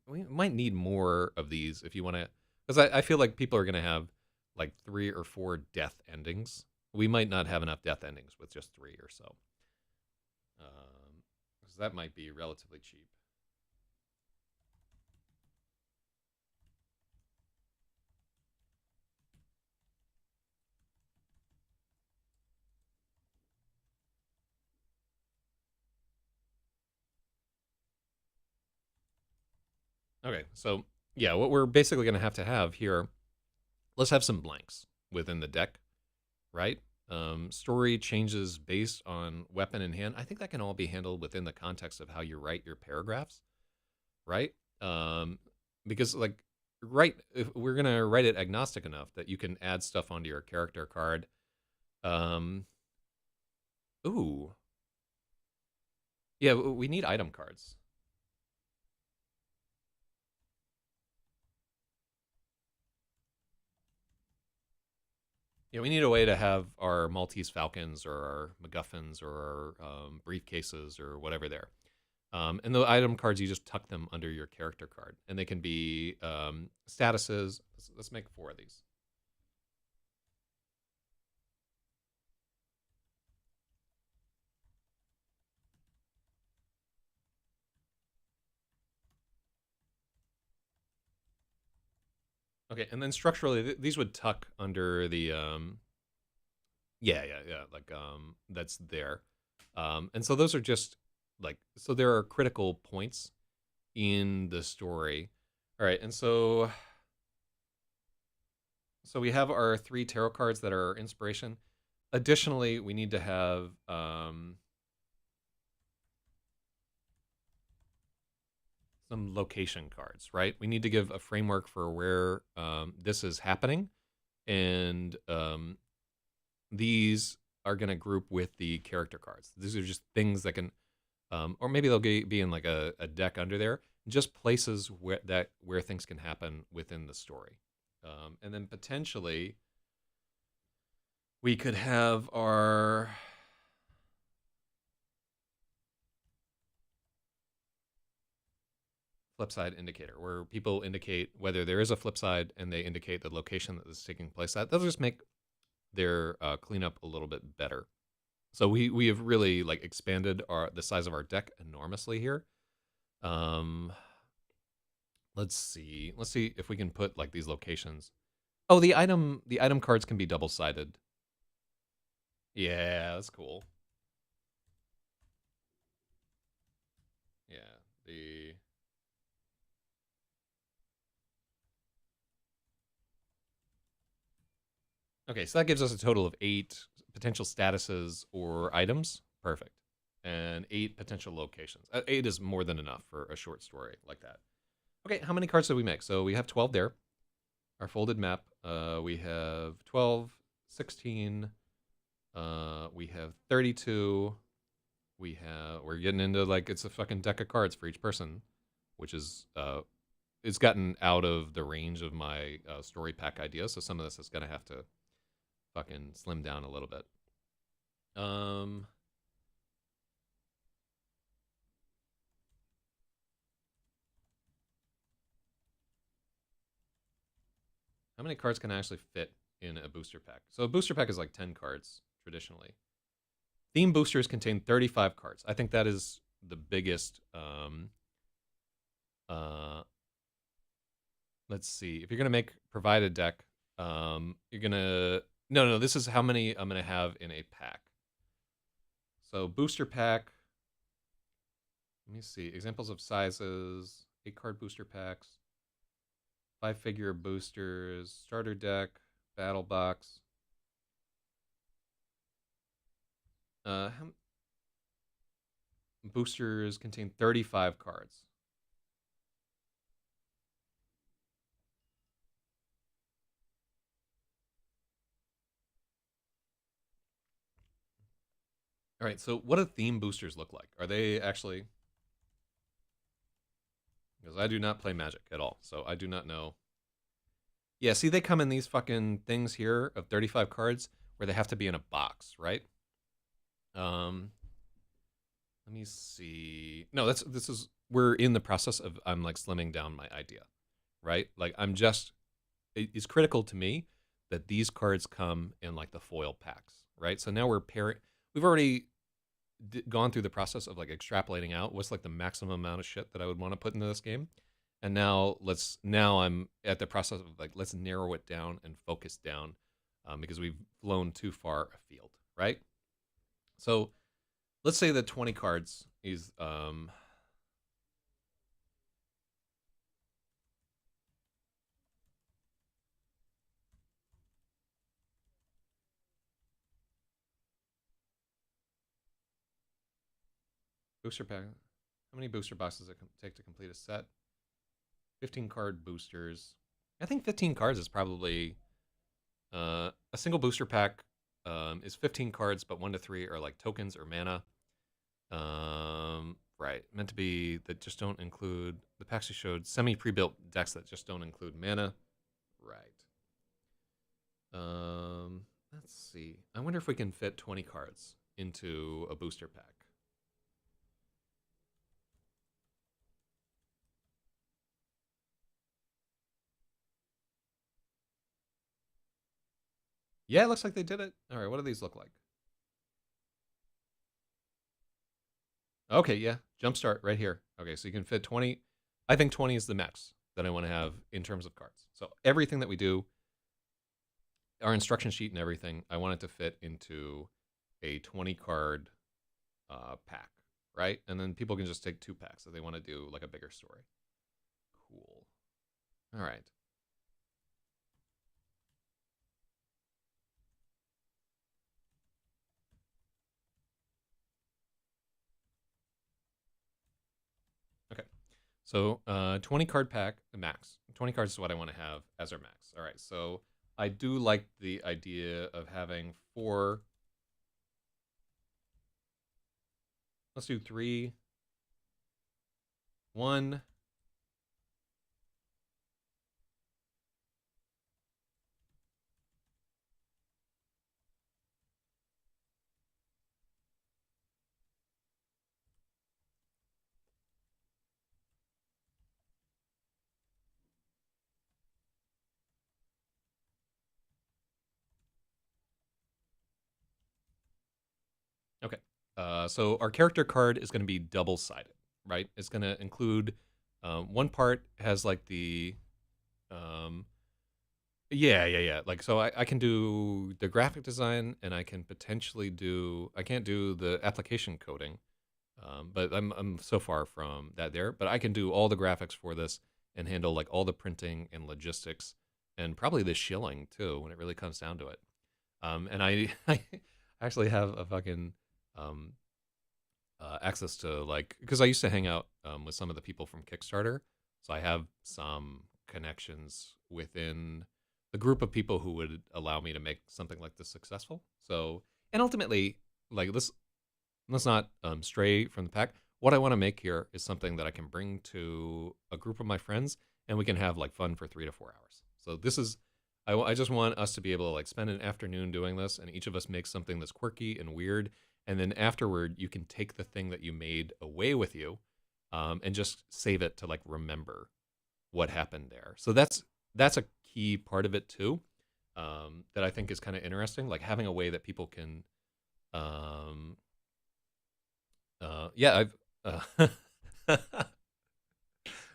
we might need more of these if you want to, because I feel like people are going to have like 3 or 4 death endings. We might not have enough death endings with just 3 or so. Because that might be relatively cheap. Okay, so yeah, what we're basically going to have here, let's have some blanks within the deck, right? Story changes based on weapon in hand. I think that can all be handled within the context of how you write your paragraphs, right? Um, because like if we're gonna write it agnostic enough that you can add stuff onto your character card. Um, ooh, yeah, we need item cards. Yeah, we need a way to have our Maltese Falcons or our MacGuffins or our briefcases or whatever there. And the item cards, you just tuck them under your character card, and they can be statuses. Let's make 4 of these. Okay, and then structurally, these would tuck under the yeah, like that's there. And so those are just like, so there are critical points in the story. All right, and so we have our 3 tarot cards that are inspiration. Additionally, we need to have some location cards, right? We need to give a framework for where this is happening, and these are going to group with the character cards. These are just things that can, or maybe they'll be in like a deck under there, just places where things can happen within the story. And then potentially we could have our flip side indicator, where people indicate whether there is a flip side and they indicate the location that this is taking place at. That'll just make their cleanup a little bit better. So we have really like expanded the size of our deck enormously here. Um, let's see if we can put like these locations. Oh, the item cards can be double sided. Yeah, that's cool. Yeah, the okay, so that gives us a total of 8 potential statuses or items. Perfect. And 8 potential locations. 8 is more than enough for a short story like that. Okay, how many cards did we make? So we have 12 there. Our folded map. We have 12, 16. We have 32. We're getting into like it's a fucking deck of cards for each person, which is it's gotten out of the range of my story pack ideas. So some of this is gonna have to fucking slim down a little bit. Um, how many cards can actually fit in a booster pack? So a booster pack is like 10 cards traditionally. Theme boosters contain 35 cards. I think that is the biggest. Uh, let's see. If you're gonna provide a deck, you're gonna no. This is how many I'm gonna have in a pack. So booster pack. Let me see examples of sizes. 8 card booster packs. 5-figure boosters. Starter deck. Battle box. Boosters contain 35 cards. All right, so what do theme boosters look like? Are they actually? Because I do not play Magic at all, so I do not know. Yeah, see, they come in these fucking things here of 35 cards where they have to be in a box, right? Um, let me see. No, this is we're in the process of I'm like slimming down my idea, right? Like I'm just it's critical to me that these cards come in like the foil packs, right? So now we're pairing. We've already gone through the process of like extrapolating out what's like the maximum amount of shit that I would want to put into this game. And now I'm at the process of like let's narrow it down and focus down because we've flown too far afield, right? So let's say that 20 cards is booster pack. How many booster boxes does it take to complete a set? 15 card boosters. I think 15 cards is probably a single booster pack is 15 cards, but 1 to 3 are like tokens or mana. Right, meant to be that just don't include the packs you showed semi pre-built decks that just don't include mana. Right. Let's see. I wonder if we can fit 20 cards into a booster pack. Yeah, it looks like they did it. All right, what do these look like? Okay, yeah, jumpstart right here. Okay, so you can fit 20. I think 20 is the max that I want to have in terms of cards. So everything that we do, our instruction sheet and everything, I want it to fit into a 20 card pack, right? And then people can just take 2 packs if they want to do like a bigger story. Cool. All right. Okay. So 20 card pack max. 20 cards is what I want to have as our max. All right. So I do like the idea of having 4. Let's do 3, 1. Okay. So our character card is going to be double sided, right? It's going to include one part has like the um, yeah. Like so, I can do the graphic design, and I can potentially do. I can't do the application coding, but I'm so far from that there. But I can do all the graphics for this and handle like all the printing and logistics, and probably the shilling too when it really comes down to it. And I actually have a fucking um, access to like because I used to hang out with some of the people from Kickstarter, so I have some connections within the group of people who would allow me to make something like this successful. So, and ultimately, like this, let's not stray from the pack. What I want to make here is something that I can bring to a group of my friends, and we can have like fun for 3 to 4 hours. So this is, I just want us to be able to like spend an afternoon doing this, and each of us makes something that's quirky and weird, and then afterward you can take the thing that you made away with you, and just save it to like remember what happened there. So that's a key part of it too, that I think is kind of interesting, like having a way that people can um, yeah, I've.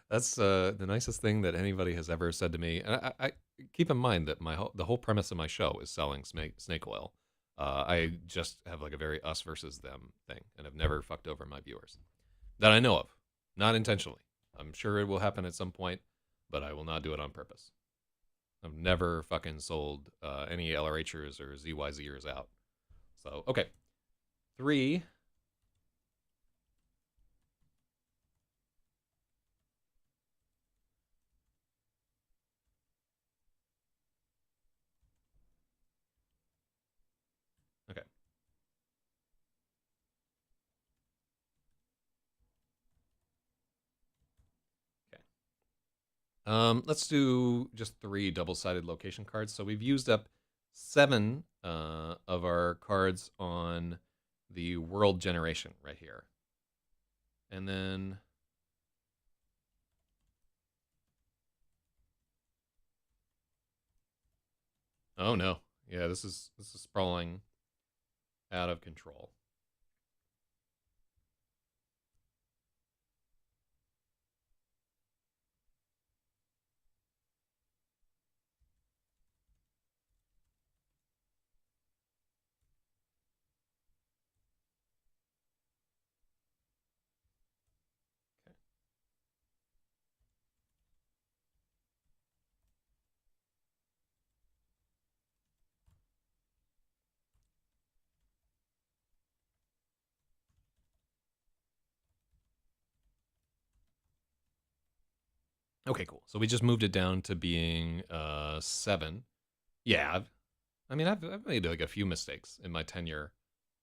That's the nicest thing that anybody has ever said to me. And I keep in mind that the whole premise of my show is selling snake oil. I just have like a very us versus them thing, and I've never fucked over my viewers that I know of, not intentionally. I'm sure it will happen at some point, but I will not do it on purpose. I've never fucking sold any LRHers or ZYZers out. So okay, 3. Okay. Let's do just 3 double-sided location cards. So we've used up 7 of our cards on the world generation right here. And then oh no. Yeah, this is sprawling out of control. Okay, cool. So we just moved it down to being 7. Yeah, I've made like a few mistakes in my tenure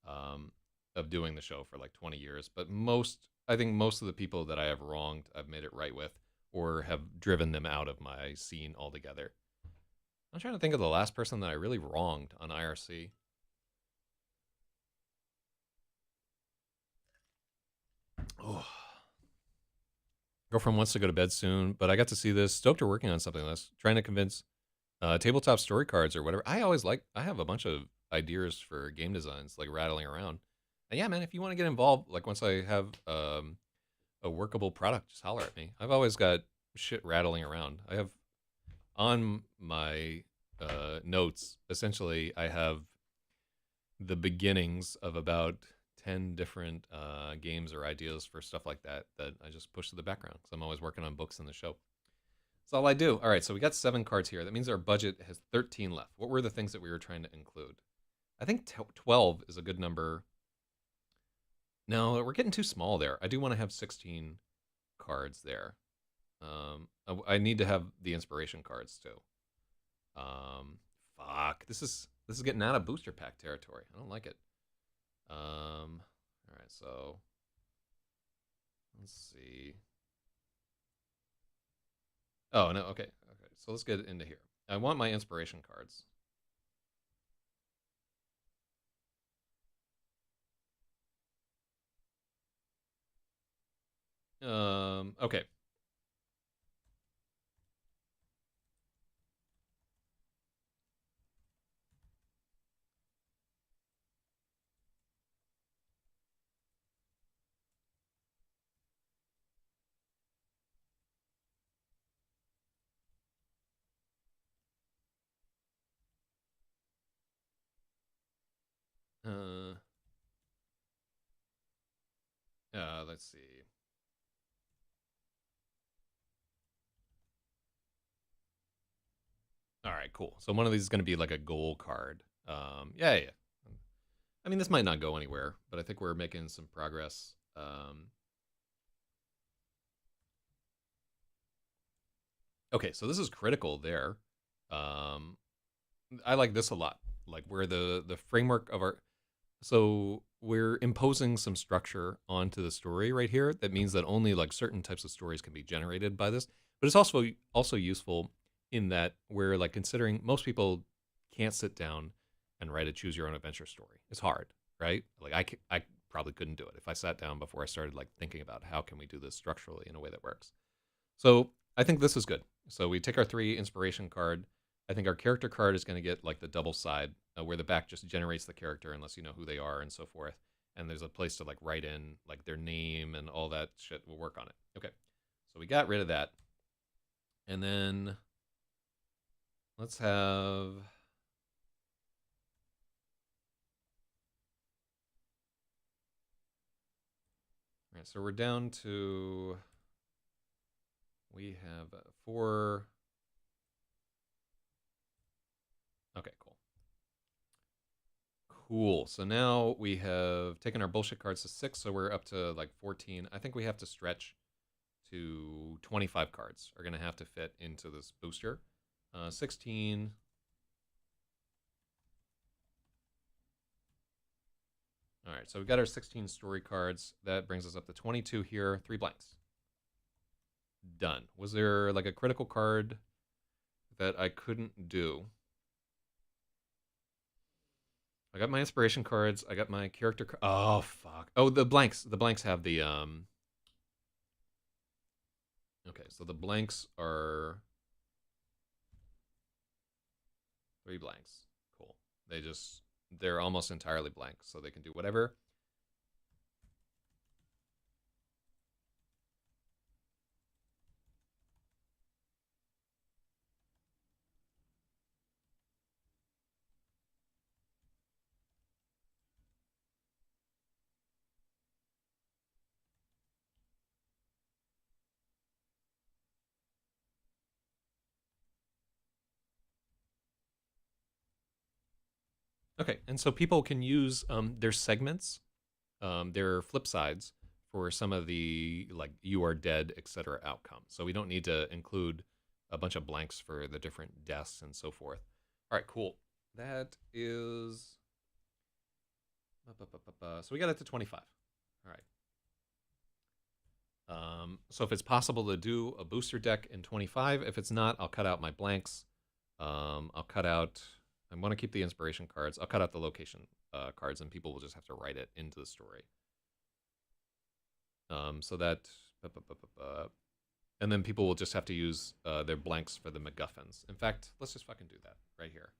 um, of doing the show for like 20 years, but I think most of the people that I have wronged, I've made it right with, or have driven them out of my scene altogether. I'm trying to think of the last person that I really wronged on IRC. Oh, girlfriend wants to go to bed soon, but I got to see this. Stoked are working on something like this, trying to convince tabletop story cards or whatever. I have a bunch of ideas for game designs like rattling around. And yeah, man, if you want to get involved, like once I have a workable product, just holler at me. I've always got shit rattling around. I have on my notes, essentially, I have the beginnings of about 10 different games or ideas for stuff like that that I just push to the background because I'm always working on books in the show. That's all I do. All right, so we got 7 cards here. That means our budget has 13 left. What were the things that we were trying to include? I think 12 is a good number. No, we're getting too small there. I do want to have 16 cards there. I need to have the inspiration cards too. Fuck. This is getting out of booster pack territory. I don't like it. All right, so let's see. Oh no, okay, okay. So let's get into here. I want my inspiration cards. Okay. Uh, let's see. All right, cool. So one of these is going to be like a goal card. Yeah. I mean, this might not go anywhere, but I think we're making some progress. Okay, so this is critical there. Um, I like this a lot. Like where the framework of our so we're imposing some structure onto the story right here. That means that only like certain types of stories can be generated by this. But it's also useful in that we're like considering most people can't sit down and write a choose your own adventure story. It's hard, right? Like I probably couldn't do it if I sat down before I started like thinking about how can we do this structurally in a way that works. So I think this is good. So we take our 3 inspiration card. I think our character card is going to get like the double side where the back just generates the character unless you know who they are and so forth. And there's a place to like write in like their name and all that shit. We'll work on it. Okay. So we got rid of that. And then let's have all right, so we're down to we have 4. Okay, cool. Cool. So now we have taken our bullshit cards to 6, so we're up to like 14. I think we have to stretch to 25 cards are going to have to fit into this booster. 16. All right, so we got our 16 story cards. That brings us up to 22 here. 3 blanks. done. Was there like a critical card that I couldn't do? I got my inspiration cards. I got my character. Oh fuck. Oh, the blanks. The blanks have the Okay, so the blanks are 3 blanks. Cool. They're almost entirely blank, so they can do whatever. Okay, and so people can use their segments, their flip sides for some of the like you are dead, etc. outcomes. So we don't need to include a bunch of blanks for the different deaths and so forth. All right, cool. That is so we got it to 25. All right. So if it's possible to do a booster deck in 25, if it's not, I'll cut out my blanks. I'll cut out. I want to keep the inspiration cards. I'll cut out the location cards, and people will just have to write it into the story. So that, and then people will just have to use their blanks for the MacGuffins. In fact, let's just fucking do that right here.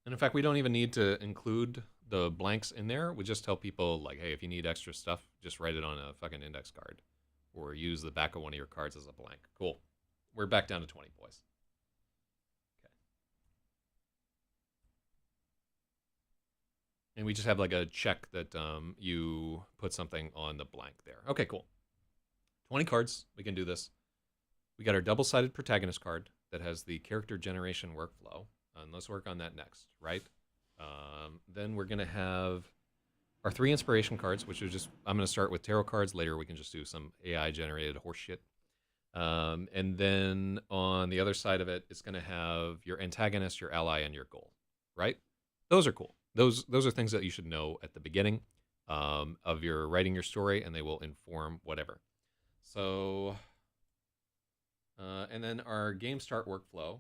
And in fact, we don't even need to include the blanks in there. We just tell people, like, hey, if you need extra stuff, just write it on a fucking index card. Or use the back of one of your cards as a blank. Cool. We're back down to 20, boys. Okay. And we just have like a check that you put something on the blank there. Okay, cool. 20 cards. We can do this. We got our double-sided protagonist card that has the character generation workflow. And let's work on that next, right? Then we're going to have our 3 inspiration cards, which are just, I'm going to start with tarot cards. Later, we can just do some AI-generated horseshit. And then on the other side of it, it's going to have your antagonist, your ally, and your goal, right? Those are cool. Those are things that you should know at the beginning of your writing your story, and they will inform whatever. So, and then our game start workflow.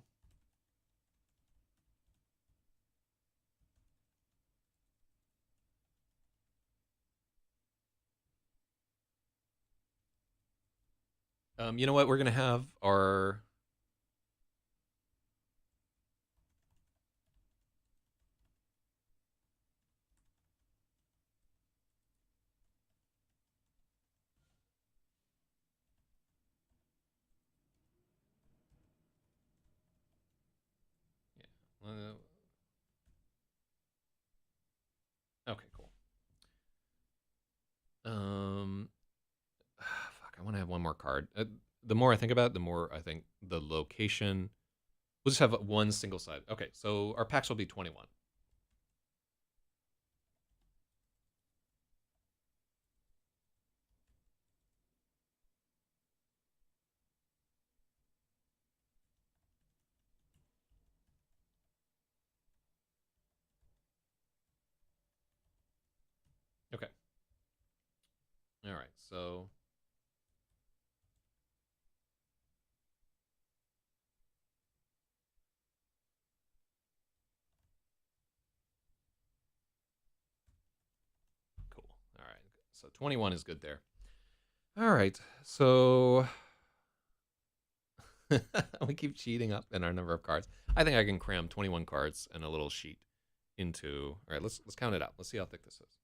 You know what? We're going to have our... Yeah. Okay, cool. Fuck, I want to have one more card. The more I think about it, the more I think the location... We'll just have one single side. Okay, so our packs will be 21. Okay. All right, so... Cool. All right, so 21 is good there. All right, so... we keep cheating up in our number of cards. I think I can cram 21 cards and a little sheet into... All right, let's count it out. Let's see how thick this is.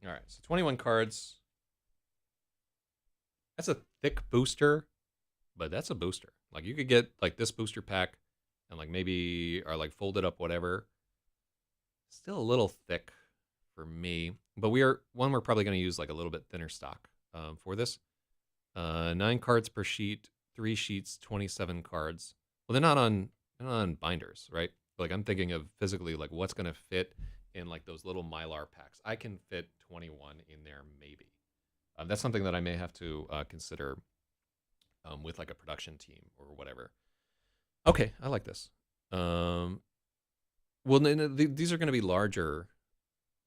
All right, so 21 cards. That's a thick booster, but that's a booster. Like you could get like this booster pack and like maybe are like folded up whatever. Still a little thick for me, but we're probably going to use like a little bit thinner stock for this. 9 cards per sheet, 3 sheets, 27 cards. Well, they're not on binders, right? Like I'm thinking of physically like what's going to fit in like those little Mylar packs. I can fit 21 in there maybe. That's something that I may have to consider with like a production team or whatever. Okay, I like this. Well, these are going to be larger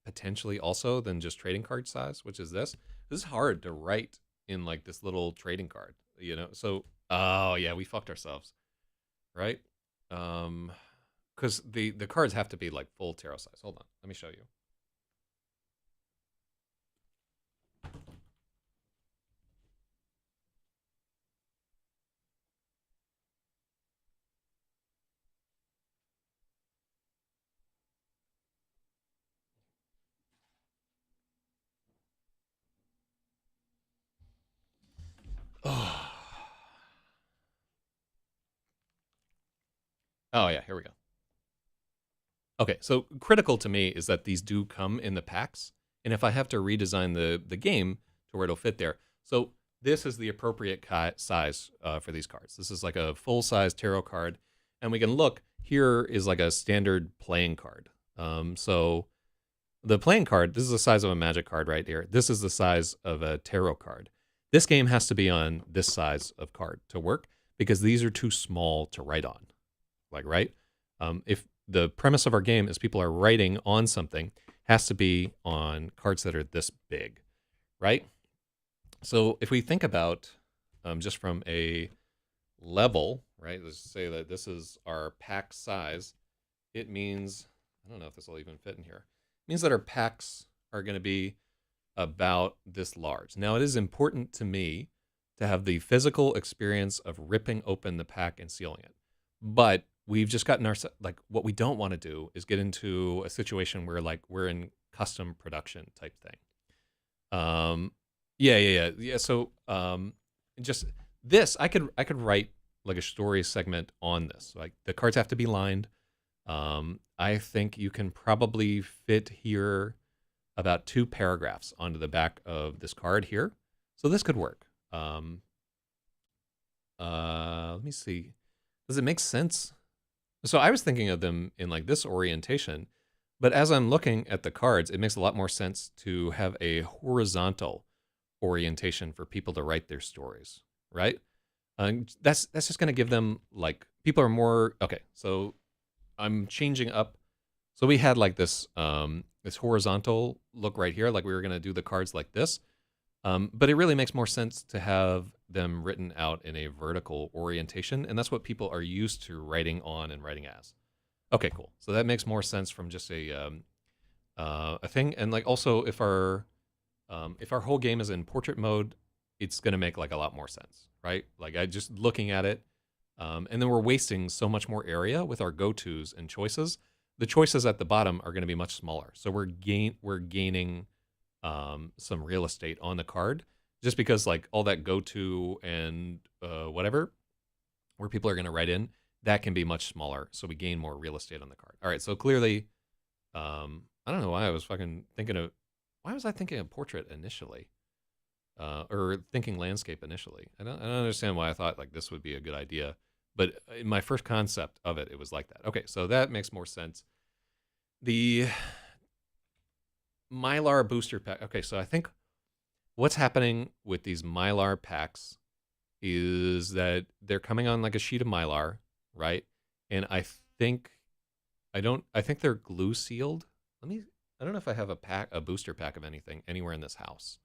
potentially also than just trading card size, which is this. This is hard to write in like this little trading card, you know? So, oh yeah, we fucked ourselves, right? Because the cards have to be like full tarot size. Hold on, let me show you. Oh. Oh yeah, here we go. Okay, so critical to me is that these do come in the packs, and if I have to redesign the game to where it'll fit there, so this is the appropriate size for these cards. This is like a full-size tarot card, and we can look, here is like a standard playing card. So the playing card, this is the size of a Magic card right here. This is the size of a tarot card. This game has to be on this size of card to work because these are too small to write on. Like, right? If the premise of our game is people are writing on something, has to be on cards that are this big, right? So if we think about just from a level, right? Let's say that this is our pack size. It means, I don't know if this will even fit in here. It means that our packs are going to be about this large. Now, it is important to me to have the physical experience of ripping open the pack and sealing it. But we've just gotten our, like, what we don't want to do is get into a situation where like we're in custom production type thing. Yeah. So just this, I could write like a story segment on this. Like the cards have to be lined. I think you can probably fit here about 2 paragraphs onto the back of this card here. So this could work. Let me see. Does it make sense? So I was thinking of them in like this orientation, but as I'm looking at the cards, it makes a lot more sense to have a horizontal orientation for people to write their stories, right? That's just going to give them like, people are more, okay, so I'm changing up. So we had like this this horizontal look right here, like we were going to do the cards like this. But it really makes more sense to have them written out in a vertical orientation, and that's what people are used to writing on and writing as. Okay, cool. So that makes more sense from just a thing. And like also, if our whole game is in portrait mode, it's gonna make like a lot more sense, right? Like I just looking at it, and then we're wasting so much more area with our go-tos and choices. The choices at the bottom are going to be much smaller, so we're gaining some real estate on the card, just because like all that go-to and whatever, where people are going to write in, that can be much smaller, so we gain more real estate on the card. All right, so clearly, I don't know why I was why was I thinking of portrait initially, or thinking landscape initially? I don't understand why I thought like this would be a good idea, but in my first concept of it, it was like that. Okay, so that makes more sense. The Mylar booster pack. Okay, so I think what's happening with these Mylar packs is that they're coming on like a sheet of Mylar, right? And I think they're glue sealed. I don't know if I have a booster pack of anything anywhere in this house,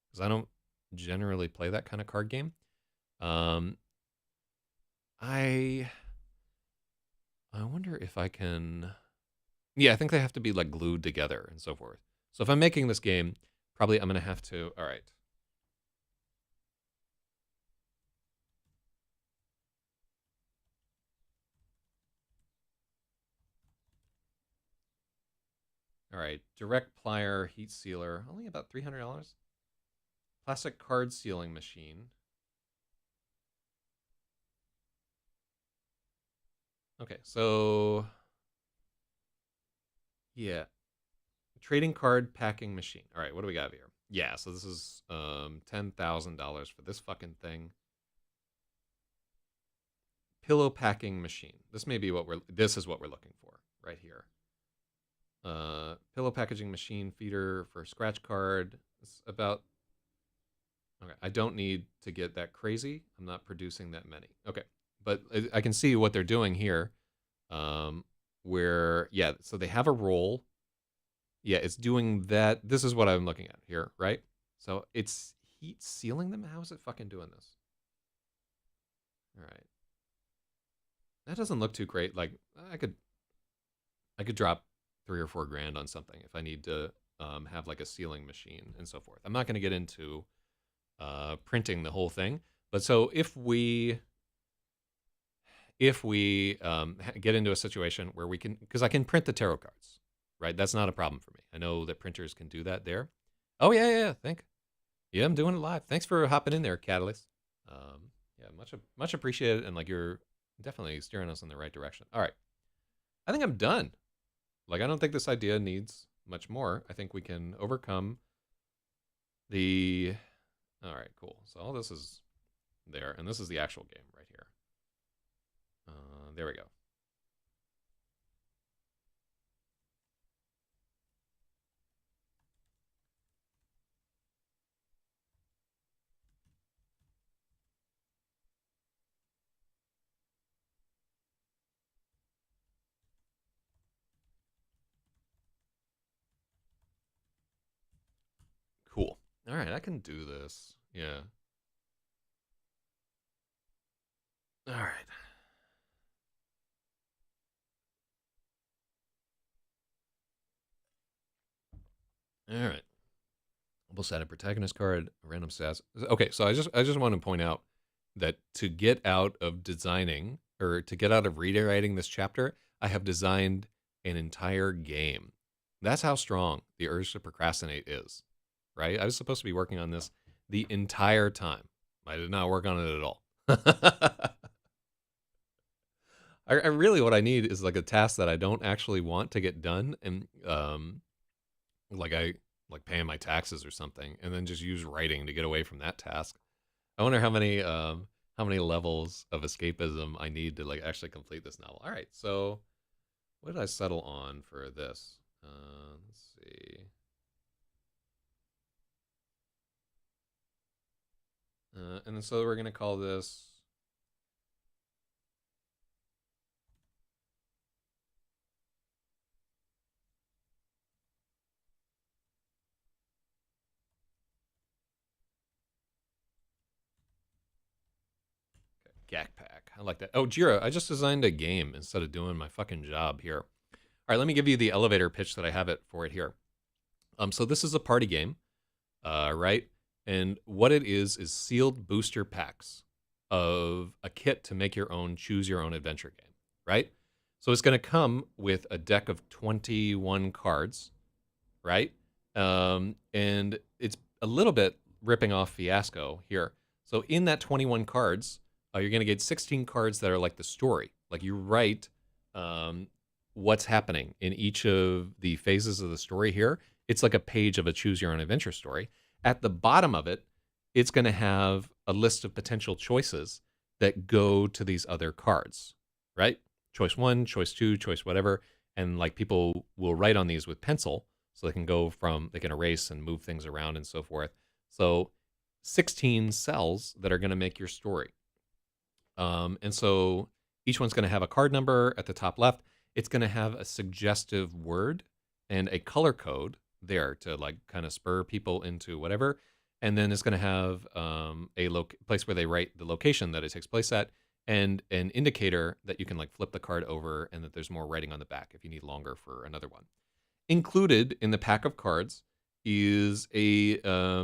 because I don't generally play that kind of card game. I wonder if I can. Yeah, I think they have to be like glued together and so forth. So if I'm making this game, probably I'm gonna have to. All right. All right, direct plier heat sealer, only about $300. Plastic card sealing machine. Okay, so yeah, trading card packing machine. All right, what do we got here? Yeah, so this is $10,000 for this fucking thing. Pillow packing machine. This may be what this is what we're looking for right here. Pillow packaging machine feeder for a scratch card. It's about. Okay, I don't need to get that crazy. I'm not producing that many. Okay, but I can see what they're doing here. Where, yeah, so they have a roll. Yeah, it's doing that. This is what I'm looking at here, right? So it's heat sealing them. How is it fucking doing this? All right. That doesn't look too great. Like I could drop 3 or 4 grand on something if I need to have like a sealing machine and so forth. I'm not going to get into printing the whole thing, but so if we get into a situation where we can, because I can print the tarot cards, right? That's not a problem for me. I know that printers can do that there. Oh yeah. Yeah, I'm doing it live. Thanks for hopping in there, Catalyst. Yeah, much appreciated, and like you're definitely steering us in the right direction. All right, I think I'm done. Like I don't think this idea needs much more. I think we can overcome the. All right, cool. So all this is there, and this is the actual game right here. There we go. Cool. All right, I can do this. Yeah. All right. All right. Double sided protagonist card, random stats. Okay, so I just want to point out that to get out of designing or to get out of rewriting this chapter, I have designed an entire game. That's how strong the urge to procrastinate is, right? I was supposed to be working on this the entire time. I did not work on it at all. I really, what I need is like a task that I don't actually want to get done, and like I like paying my taxes or something, and then just use writing to get away from that task. I wonder how many levels of escapism I need to like actually complete this novel. All right, so what did I settle on for this? Let's see. And then so we're gonna call this. Gak Pack. I like that. Oh, Jira, I just designed a game instead of doing my fucking job here. All right, let me give you the elevator pitch that I have it for it here. So this is a party game, right? And what it is sealed booster packs of a kit to make your own choose your own adventure game, right? So it's going to come with a deck of 21 cards, right? And it's a little bit ripping off Fiasco here. So in that 21 cards, you're going to get 16 cards that are like the story. Like you write what's happening in each of the phases of the story here. It's like a page of a choose your own adventure story. At the bottom of it, it's going to have a list of potential choices that go to these other cards, right? Choice 1, choice 2, choice whatever. And like people will write on these with pencil so they can erase and move things around and so forth. So 16 cells that are going to make your story. And so each one's going to have a card number at the top left. It's going to have a suggestive word and a color code there to like kind of spur people into whatever. And then it's going to have a place where they write the location that it takes place at, and an indicator that you can like flip the card over and that there's more writing on the back if you need longer for another one. Included in the pack of cards is a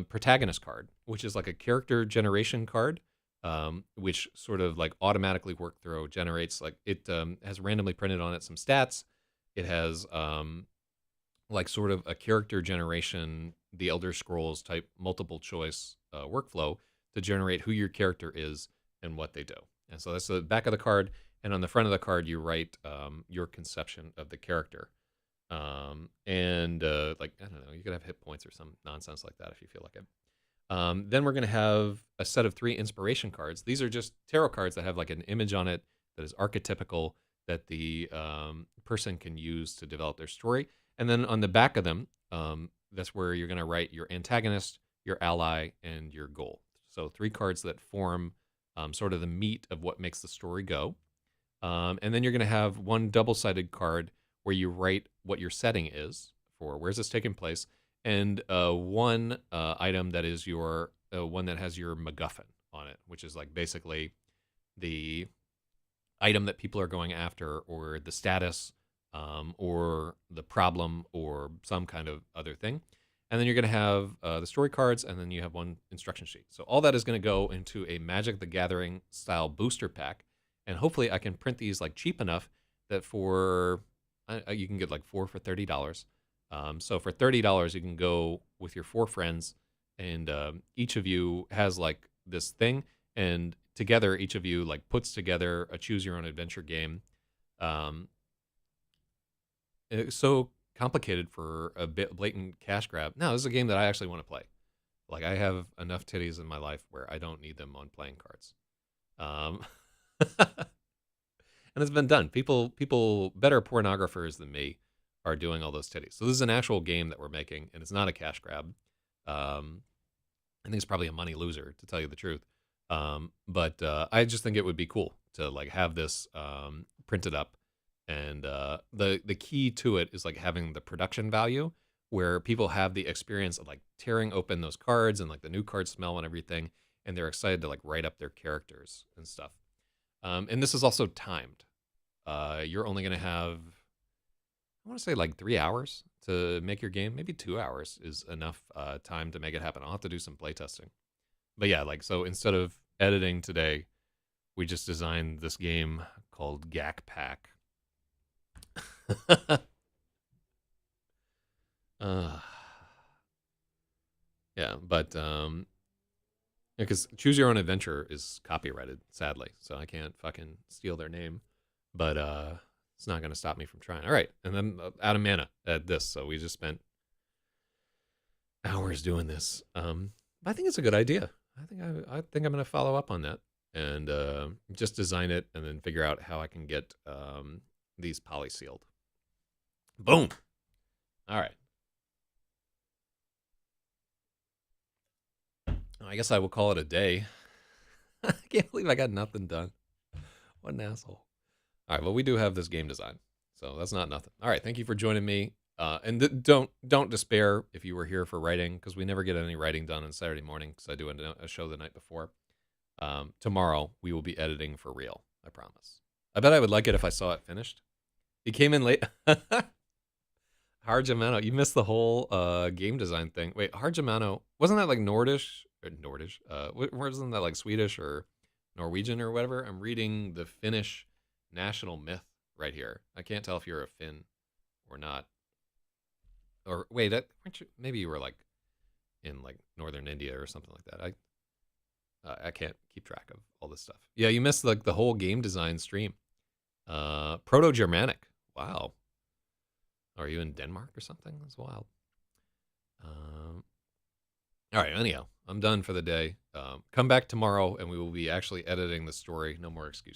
protagonist card, which is like a character generation card, which sort of like automatically generates, like it has randomly printed on it some stats. It has like sort of a character generation, the Elder Scrolls type multiple choice workflow to generate who your character is and what they do. And so that's the back of the card. And on the front of the card, you write your conception of the character. And like, I don't know, you could have hit points or some nonsense like that if you feel like it. Then we're going to have a set of 3 inspiration cards. These are just tarot cards that have like an image on it that is archetypical that the person can use to develop their story. And then on the back of them, that's where you're going to write your antagonist, your ally, and your goal. So 3 cards that form sort of the meat of what makes the story go. And then you're going to have 1 double-sided card where you write what your setting is for where's this taking place, and 1 item that is your one that has your MacGuffin on it, which is like basically the item that people are going after, or the status, or the problem, or some kind of other thing. And then you're going to have the story cards, and then you have 1 instruction sheet. So all that is going to go into a Magic the Gathering style booster pack. And hopefully I can print these like cheap enough that for you can get like 4 for $30. So for $30, you can go with your 4 friends, and each of you has like this thing, and together each of you like puts together a choose your own adventure game. It's so complicated for a bit blatant cash grab. No, this is a game that I actually want to play. Like, I have enough titties in my life where I don't need them on playing cards. And it's been done. People better pornographers than me are doing all those titties. So this is an actual game that we're making, and it's not a cash grab. I think it's probably a money loser, to tell you the truth. But I just think it would be cool to like have this printed up, and the key to it is like having the production value, where people have the experience of like tearing open those cards and like the new card smell and everything, and they're excited to like write up their characters and stuff. And this is also timed. You're only going to have, I want to say like 3 hours to make your game. Maybe 2 hours is enough time to make it happen. I'll have to do some playtesting. But yeah, like, so instead of editing today, we just designed this game called Gak Pack. Yeah, but because Choose Your Own Adventure is copyrighted, sadly, so I can't fucking steal their name. But it's not going to stop me from trying. All right, and then out of mana at this, so we just spent hours doing this. I think it's a good idea. I think I'm going to follow up on that and just design it, and then figure out how I can get these poly sealed. Boom. All right. I guess I will call it a day. I can't believe I got nothing done. What an asshole. All right, well, we do have this game design, so that's not nothing. All right, thank you for joining me. And don't despair if you were here for writing, because we never get any writing done on Saturday morning, because I do a show the night before. Tomorrow, we will be editing for real, I promise. I bet I would like it if I saw it finished. He came in late. Harjamano, you missed the whole game design thing. Wait, Harjamano, wasn't that like Nordish? Or Nordish? Wasn't that like Swedish or Norwegian or whatever? I'm reading the Finnish national myth right here. I can't tell if you're a Finn or not. Or wait, maybe you were like in like northern India or something like that. I can't keep track of all this stuff. Yeah, you missed like the whole game design stream. Proto-Germanic. Wow. Are you in Denmark or something? That's wild. All right, anyhow, I'm done for the day. Come back tomorrow, and we will be actually editing the story. No more excuses.